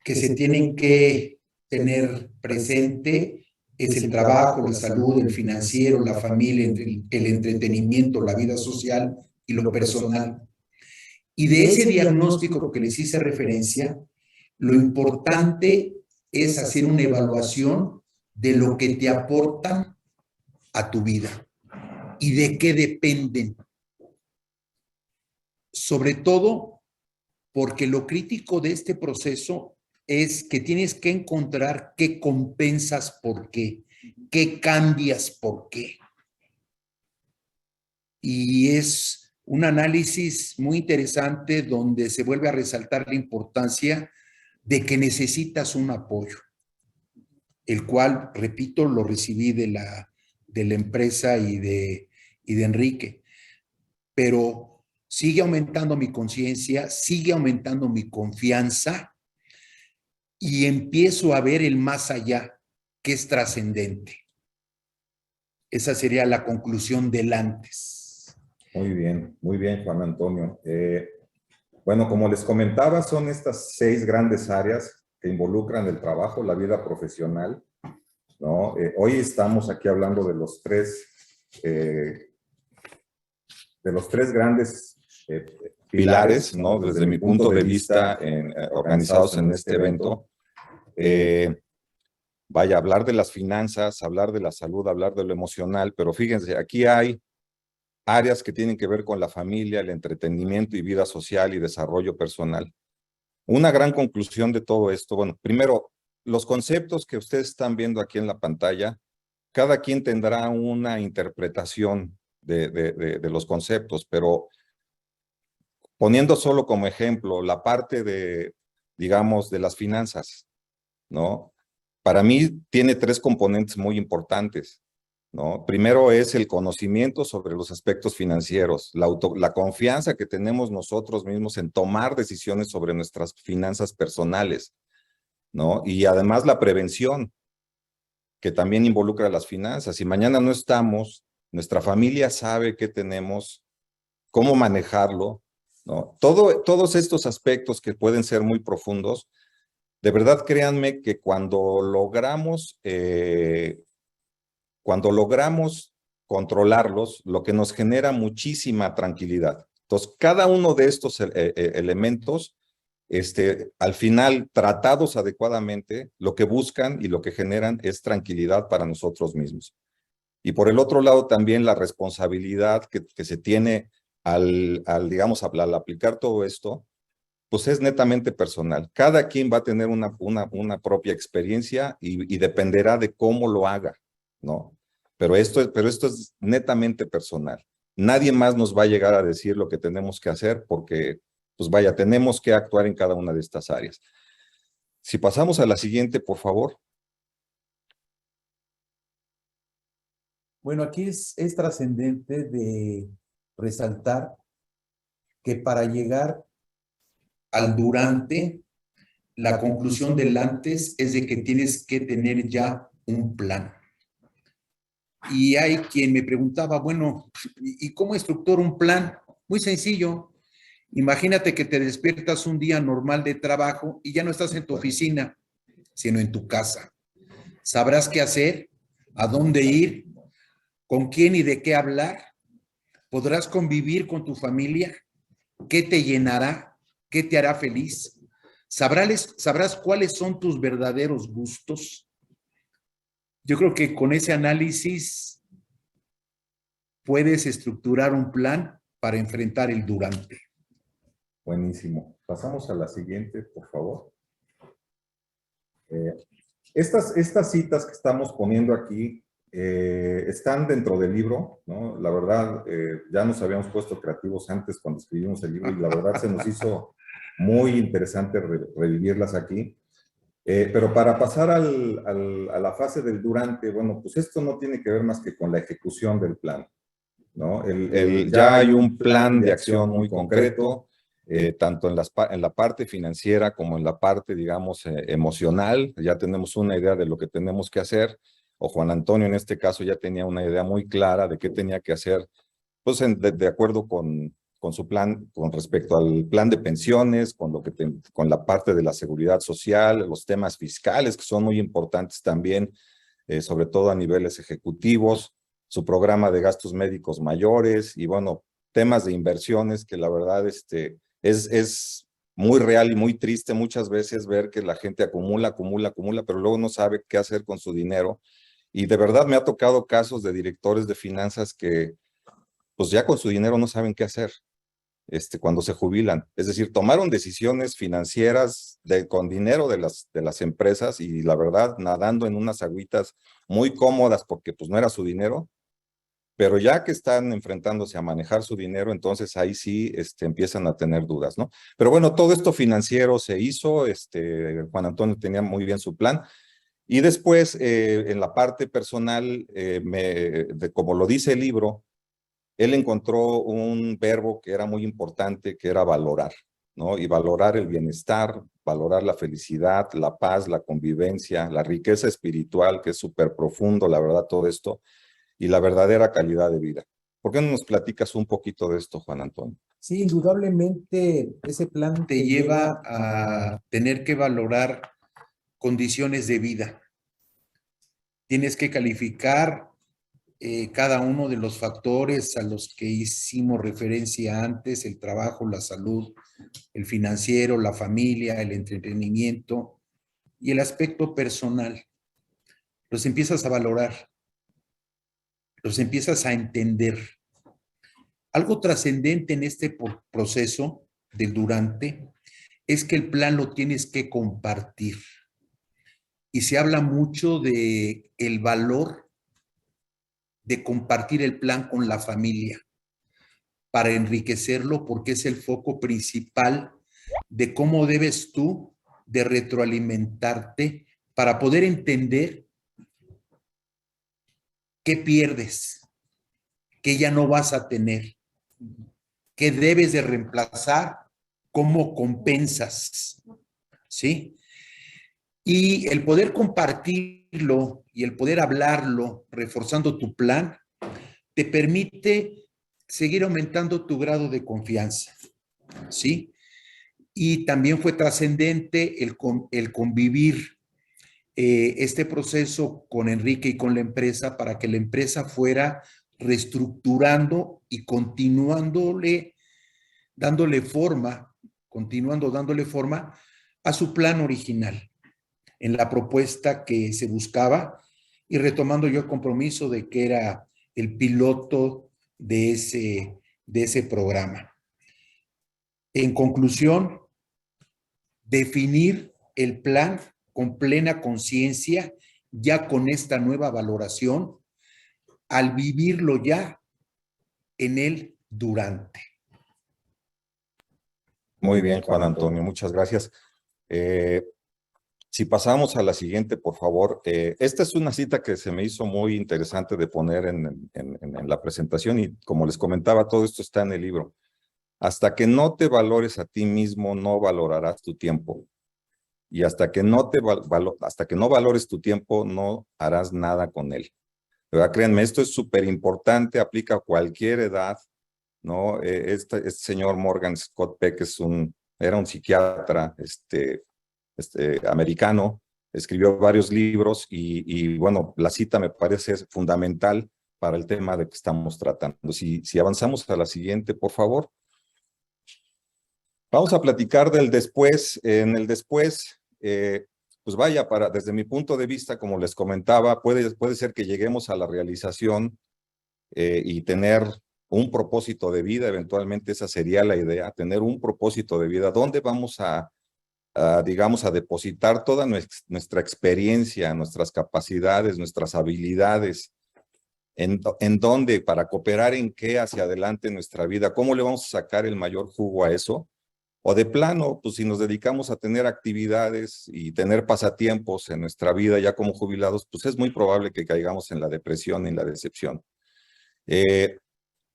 que se tienen que tener presente es el trabajo, la salud, el financiero, la familia, el entretenimiento, la vida social y lo personal. Y de ese diagnóstico que les hice referencia, lo importante es hacer una evaluación de lo que te aportan a tu vida y de qué dependen. Sobre todo porque lo crítico de este proceso es que tienes que encontrar qué compensas por qué cambias por qué. Y es un análisis muy interesante donde se vuelve a resaltar la importancia de que necesitas un apoyo, el cual, repito, lo recibí de la empresa y de Enrique, pero sigue aumentando mi conciencia, sigue aumentando mi confianza y empiezo a ver el más allá, que es trascendente. Esa sería la conclusión del antes. Muy bien, Juan Antonio. Bueno, como les comentaba, son estas 6 grandes áreas que involucran el trabajo, la vida profesional, ¿no? Hoy estamos aquí hablando de los tres grandes pilares, ¿no? Desde mi punto de vista, organizados en este evento. Vaya, hablar de las finanzas, hablar de la salud, hablar de lo emocional, pero fíjense, aquí hay áreas que tienen que ver con la familia, el entretenimiento y vida social y desarrollo personal. Una gran conclusión de todo esto, bueno, primero, los conceptos que ustedes están viendo aquí en la pantalla, cada quien tendrá una interpretación de los conceptos, pero poniendo solo como ejemplo la parte de, digamos, de las finanzas, ¿no? Para mí tiene 3 componentes muy importantes, ¿no? Primero es el conocimiento sobre los aspectos financieros, la confianza que tenemos nosotros mismos en tomar decisiones sobre nuestras finanzas personales, ¿no? Y además la prevención, que también involucra las finanzas. Si mañana no estamos, nuestra familia sabe qué tenemos, cómo manejarlo, ¿no? Todos estos aspectos que pueden ser muy profundos, de verdad créanme que cuando logramos controlarlos, lo que nos genera muchísima tranquilidad. Entonces, cada uno de estos elementos, al final, tratados adecuadamente, lo que buscan y lo que generan es tranquilidad para nosotros mismos. Y por el otro lado, también la responsabilidad que se tiene al aplicar todo esto, pues es netamente personal. Cada quien va a tener una propia experiencia y dependerá de cómo lo haga, ¿no? Pero esto es netamente personal. Nadie más nos va a llegar a decir lo que tenemos que hacer porque, pues vaya, tenemos que actuar en cada una de estas áreas. Si pasamos a la siguiente, por favor. Bueno, aquí es trascendente de resaltar que para llegar al durante, la conclusión del antes es de que tienes que tener ya un plan. Y hay quien me preguntaba, bueno, ¿y cómo estructuro un plan? Muy sencillo. Imagínate que te despiertas un día normal de trabajo y ya no estás en tu oficina, sino en tu casa. Sabrás qué hacer, a dónde ir, con quién y de qué hablar. Podrás convivir con tu familia, qué te llenará, qué te hará feliz. Sabrás cuáles son tus verdaderos gustos. Yo creo que con ese análisis puedes estructurar un plan para enfrentar el durante. Buenísimo. Pasamos a la siguiente, por favor. Estas citas que estamos poniendo aquí están dentro del libro, ¿no? La verdad, ya nos habíamos puesto creativos antes cuando escribimos el libro y la verdad se nos hizo muy interesante revivirlas aquí. Pero para pasar a la fase del durante, bueno, pues esto no tiene que ver más que con la ejecución del plan, ¿no? Ya hay un plan de acción muy concreto, tanto en la parte financiera como en la parte, digamos, emocional. Ya tenemos una idea de lo que tenemos que hacer, o Juan Antonio en este caso ya tenía una idea muy clara de qué tenía que hacer, pues de acuerdo con con su plan, con respecto al plan de pensiones, con la parte de la seguridad social, los temas fiscales que son muy importantes también, sobre todo a niveles ejecutivos, su programa de gastos médicos mayores y bueno, temas de inversiones que la verdad es muy real y muy triste muchas veces ver que la gente acumula, pero luego no sabe qué hacer con su dinero. Y de verdad me ha tocado casos de directores de finanzas que pues ya con su dinero no saben qué hacer cuando se jubilan. Es decir, tomaron decisiones financieras con dinero de las empresas y la verdad nadando en unas agüitas muy cómodas porque pues no era su dinero, pero ya que están enfrentándose a manejar su dinero, entonces ahí sí empiezan a tener dudas, ¿no? Pero bueno, todo esto financiero se hizo, Juan Antonio tenía muy bien su plan. Y después, en la parte personal, como lo dice el libro, él encontró un verbo que era muy importante, que era valorar, ¿no? Y valorar el bienestar, valorar la felicidad, la paz, la convivencia, la riqueza espiritual, que es súper profundo, la verdad, todo esto, y la verdadera calidad de vida. ¿Por qué no nos platicas un poquito de esto, Juan Antonio? Sí, indudablemente ese plan te lleva a tener que valorar condiciones de vida. Tienes que calificar cada uno de los factores a los que hicimos referencia antes, el trabajo, la salud, el financiero, la familia, el entretenimiento y el aspecto personal. Los empiezas a valorar, los empiezas a entender. Algo trascendente en este proceso del durante es que el plan lo tienes que compartir. Y se habla mucho de el valor de compartir el plan con la familia para enriquecerlo, porque es el foco principal de cómo debes tú de retroalimentarte para poder entender qué pierdes, qué ya no vas a tener, qué debes de reemplazar, cómo compensas, ¿sí? Y el poder compartirlo y el poder hablarlo, reforzando tu plan, te permite seguir aumentando tu grado de confianza, ¿sí? Y también fue trascendente el convivir este proceso con Enrique y con la empresa para que la empresa fuera reestructurando y dándole forma a su plan original, en la propuesta que se buscaba y retomando yo el compromiso de que era el piloto de ese programa. En conclusión, definir el plan con plena conciencia, ya con esta nueva valoración, al vivirlo ya en el durante. Muy bien, Juan Antonio, muchas gracias. Si pasamos a la siguiente, por favor. Esta es una cita que se me hizo muy interesante de poner en la presentación y como les comentaba, todo esto está en el libro. Hasta que no te valores a ti mismo, no valorarás tu tiempo. Y hasta que no valores tu tiempo, no harás nada con él. ¿Verdad? Créanme, esto es súper importante, aplica a cualquier edad, ¿no? Este señor Morgan Scott Peck era un psiquiatra, americano, escribió varios libros y bueno, la cita me parece fundamental para el tema de que estamos tratando. Si avanzamos a la siguiente, por favor. Vamos a platicar del después. En el después, pues vaya, desde mi punto de vista, como les comentaba, puede ser que lleguemos a la realización y tener un propósito de vida, eventualmente esa sería la idea, tener un propósito de vida, donde vamos digamos, a depositar toda nuestra experiencia, nuestras capacidades, nuestras habilidades, en dónde, para cooperar en qué hacia adelante en nuestra vida, cómo le vamos a sacar el mayor jugo a eso, o de plano, pues si nos dedicamos a tener actividades y tener pasatiempos en nuestra vida ya como jubilados, pues es muy probable que caigamos en la depresión y en la decepción.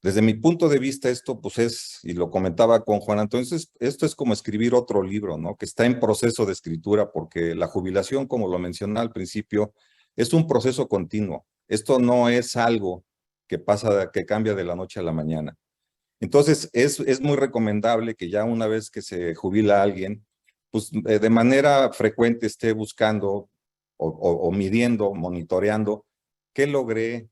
Desde mi punto de vista, esto pues es, y lo comentaba con Juan Antonio, esto es como escribir otro libro, ¿no? Que está en proceso de escritura, porque la jubilación, como lo mencioné al principio, es un proceso continuo. Esto no es algo que cambia de la noche a la mañana. Entonces, es muy recomendable que ya una vez que se jubila alguien, pues de manera frecuente esté buscando o midiendo, monitoreando qué logré,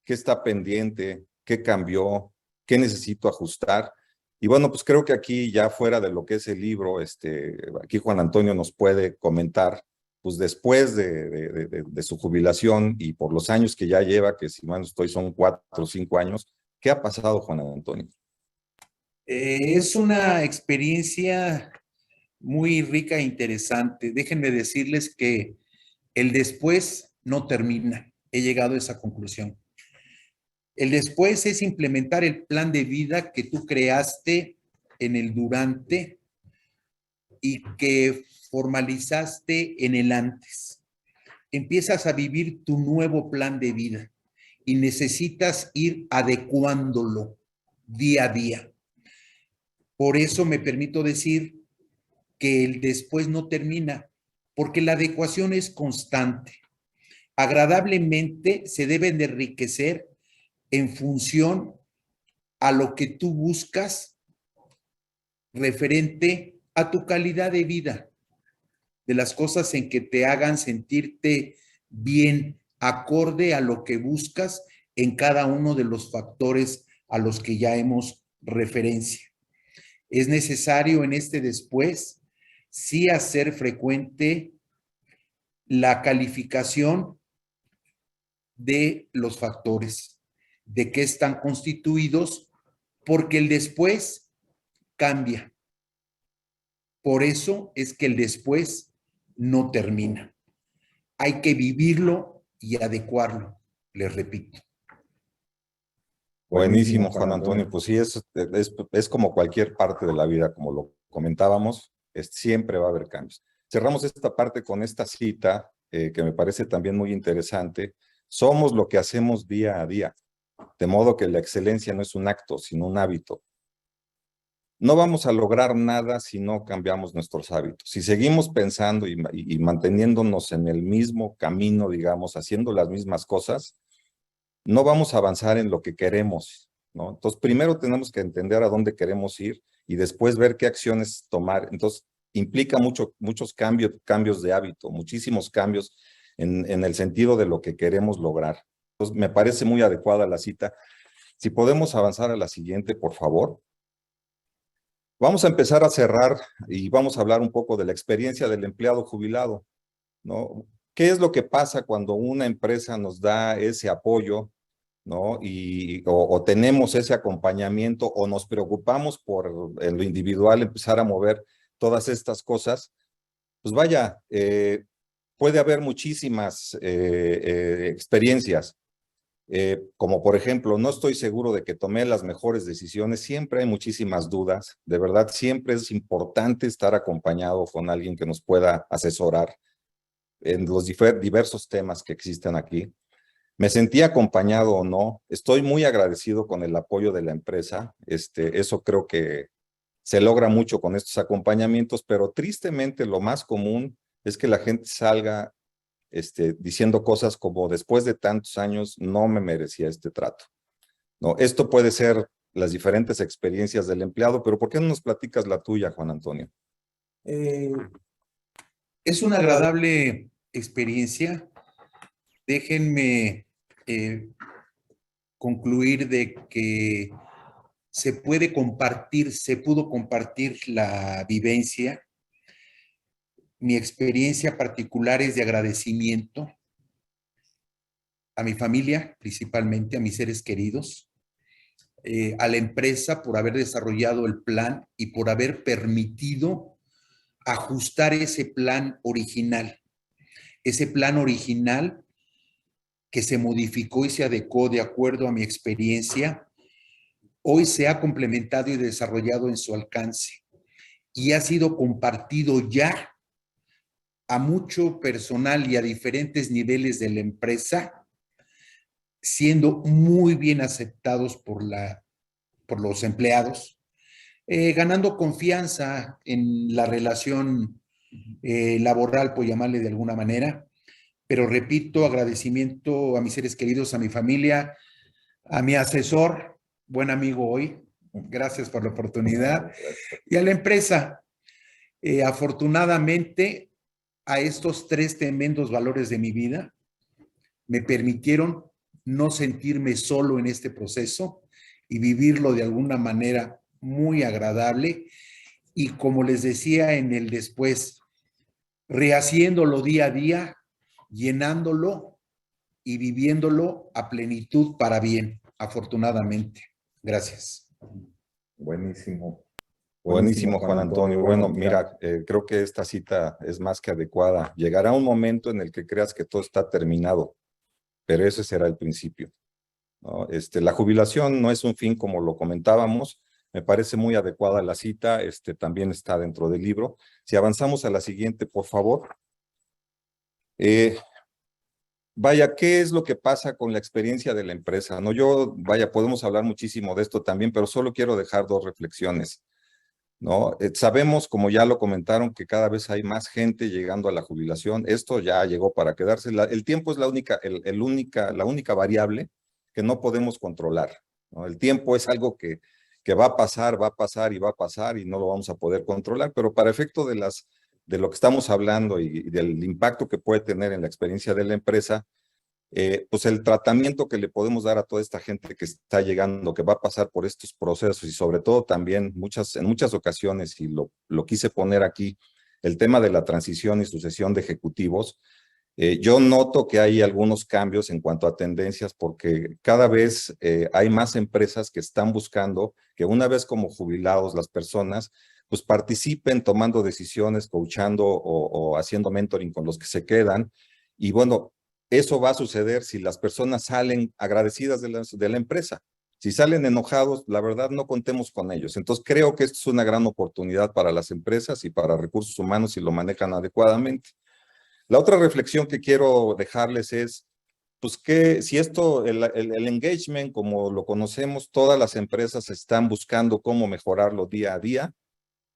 qué está pendiente, qué cambió, qué necesito ajustar. Y bueno, pues creo que aquí ya fuera de lo que es el libro, aquí Juan Antonio nos puede comentar, pues después de su jubilación y por los años que ya lleva, que si mal no estoy son 4 o 5 años, ¿qué ha pasado, Juan Antonio? Es una experiencia muy rica e interesante. Déjenme decirles que el después no termina. He llegado a esa conclusión. El después es implementar el plan de vida que tú creaste en el durante y que formalizaste en el antes. Empiezas a vivir tu nuevo plan de vida y necesitas ir adecuándolo día a día. Por eso me permito decir que el después no termina, porque la adecuación es constante. Agradablemente se deben de enriquecer en función a lo que tú buscas referente a tu calidad de vida, de las cosas en que te hagan sentirte bien, acorde a lo que buscas en cada uno de los factores a los que ya hemos referencia. Es necesario en este después sí hacer frecuente la calificación de los factores, de qué están constituidos, porque el después cambia. Por eso es que el después no termina. Hay que vivirlo y adecuarlo, les repito. Buenísimo, Juan Antonio. Pues sí, es como cualquier parte de la vida, como lo comentábamos, siempre va a haber cambios. Cerramos esta parte con esta cita que me parece también muy interesante. Somos lo que hacemos día a día, de modo que la excelencia no es un acto, sino un hábito. No vamos a lograr nada si no cambiamos nuestros hábitos. Si seguimos pensando y manteniéndonos en el mismo camino, digamos, haciendo las mismas cosas, no vamos a avanzar en lo que queremos, ¿no? Entonces, primero tenemos que entender a dónde queremos ir y después ver qué acciones tomar. Entonces, implica muchos cambios de hábito, muchísimos cambios en el sentido de lo que queremos lograr. Entonces, me parece muy adecuada la cita. Si podemos avanzar a la siguiente, por favor. Vamos a empezar a cerrar y vamos a hablar un poco de la experiencia del empleado jubilado, ¿no? ¿Qué es lo que pasa cuando una empresa nos da ese apoyo, ¿no? O tenemos ese acompañamiento o nos preocupamos por en lo individual empezar a mover todas estas cosas? Pues vaya, puede haber muchísimas experiencias. Como por ejemplo, no estoy seguro de que tomé las mejores decisiones, siempre hay muchísimas dudas, de verdad siempre es importante estar acompañado con alguien que nos pueda asesorar en los diversos temas que existen aquí. Me sentí acompañado o no, estoy muy agradecido con el apoyo de la empresa, eso creo que se logra mucho con estos acompañamientos, pero tristemente lo más común es que la gente salga diciendo cosas como después de tantos años no me merecía este trato. No, esto puede ser las diferentes experiencias del empleado, pero ¿por qué no nos platicas la tuya, Juan Antonio? Es una agradable experiencia. Déjenme concluir de que se pudo compartir la vivencia. Mi experiencia particular es de agradecimiento a mi familia, principalmente a mis seres queridos, a la empresa por haber desarrollado el plan y por haber permitido ajustar ese plan original que se modificó y se adecuó de acuerdo a mi experiencia, hoy se ha complementado y desarrollado en su alcance y ha sido compartido ya a mucho personal y a diferentes niveles de la empresa, siendo muy bien aceptados por los empleados, ganando confianza en la relación laboral, por llamarle de alguna manera. Pero repito, agradecimiento a mis seres queridos, a mi familia, a mi asesor, buen amigo hoy, Gracias por la oportunidad. Y a la empresa, afortunadamente, a estos 3 tremendos valores de mi vida me permitieron no sentirme solo en este proceso y vivirlo de alguna manera muy agradable. Y como les decía en el después, rehaciéndolo día a día, llenándolo y viviéndolo a plenitud para bien, afortunadamente. Gracias. Buenísimo. Buenísimo, Juan Antonio. Bueno, mira, creo que esta cita es más que adecuada. Llegará un momento en el que creas que todo está terminado, pero ese será el principio, ¿no? La jubilación no es un fin como lo comentábamos. Me parece muy adecuada la cita, también está dentro del libro. Si avanzamos a la siguiente, por favor. Vaya, ¿qué es lo que pasa con la experiencia de la empresa? No, podemos hablar muchísimo de esto también, pero solo quiero dejar 2 reflexiones, ¿no? Sabemos, como ya lo comentaron, que cada vez hay más gente llegando a la jubilación. Esto ya llegó para quedarse. El tiempo es la única variable que no podemos controlar, ¿no? El tiempo es algo que va a pasar y va a pasar y no lo vamos a poder controlar, pero para efecto de lo que estamos hablando y del impacto que puede tener en la experiencia de la empresa, pues el tratamiento que le podemos dar a toda esta gente que está llegando, que va a pasar por estos procesos y sobre todo también en muchas ocasiones, y lo quise poner aquí, el tema de la transición y sucesión de ejecutivos. Yo noto que hay algunos cambios en cuanto a tendencias porque cada vez hay más empresas que están buscando que una vez como jubilados las personas pues participen tomando decisiones, coachando o haciendo mentoring con los que se quedan. Y bueno, eso va a suceder si las personas salen agradecidas de la empresa. Si salen enojados, la verdad no contemos con ellos. Entonces creo que esto es una gran oportunidad para las empresas y para recursos humanos si lo manejan adecuadamente. La otra reflexión que quiero dejarles es, pues que si el engagement como lo conocemos, todas las empresas están buscando cómo mejorarlo día a día,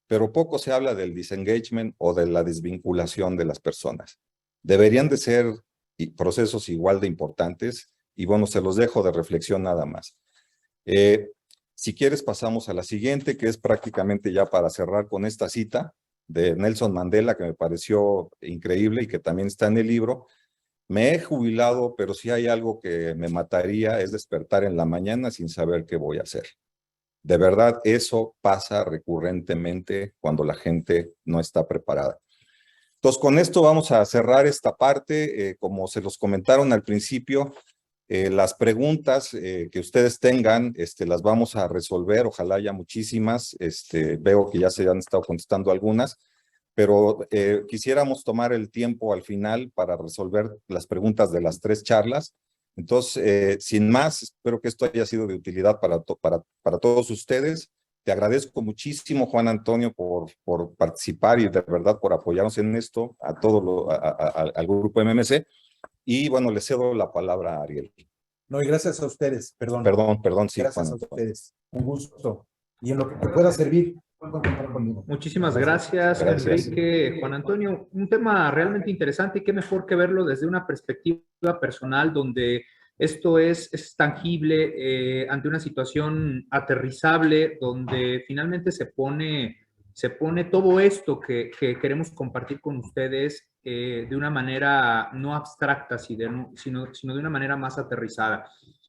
pero poco se habla del disengagement o de la desvinculación de las personas. Deberían de ser procesos igual de importantes y bueno, se los dejo de reflexión nada más. Si quieres pasamos a la siguiente, que es prácticamente ya para cerrar con esta cita de Nelson Mandela, que me pareció increíble y que también está en el libro. Me he jubilado, pero si hay algo que me mataría es despertar en la mañana sin saber qué voy a hacer. De verdad, eso pasa recurrentemente cuando la gente no está preparada. Entonces, con esto vamos a cerrar esta parte. Como se los comentaron al principio, las preguntas que ustedes tengan, las vamos a resolver. Ojalá haya muchísimas. Veo que ya se han estado contestando algunas, pero quisiéramos tomar el tiempo al final para resolver las preguntas de las 3 charlas. Entonces, sin más, espero que esto haya sido de utilidad para todos ustedes. Te agradezco muchísimo, Juan Antonio, por participar y de verdad por apoyarnos en esto, al grupo MMC. Y bueno, le cedo la palabra a Ariel. No, y gracias a ustedes, perdón. Perdón, sí, gracias Juan a ustedes, un gusto. Y en lo que te pueda servir, pueden contar conmigo. Muchísimas gracias, Enrique. Juan Antonio, un tema realmente interesante y qué mejor que verlo desde una perspectiva personal donde esto es tangible ante una situación aterrizable donde finalmente se pone todo esto que queremos compartir con ustedes de una manera no abstracta, sino de una manera más aterrizada.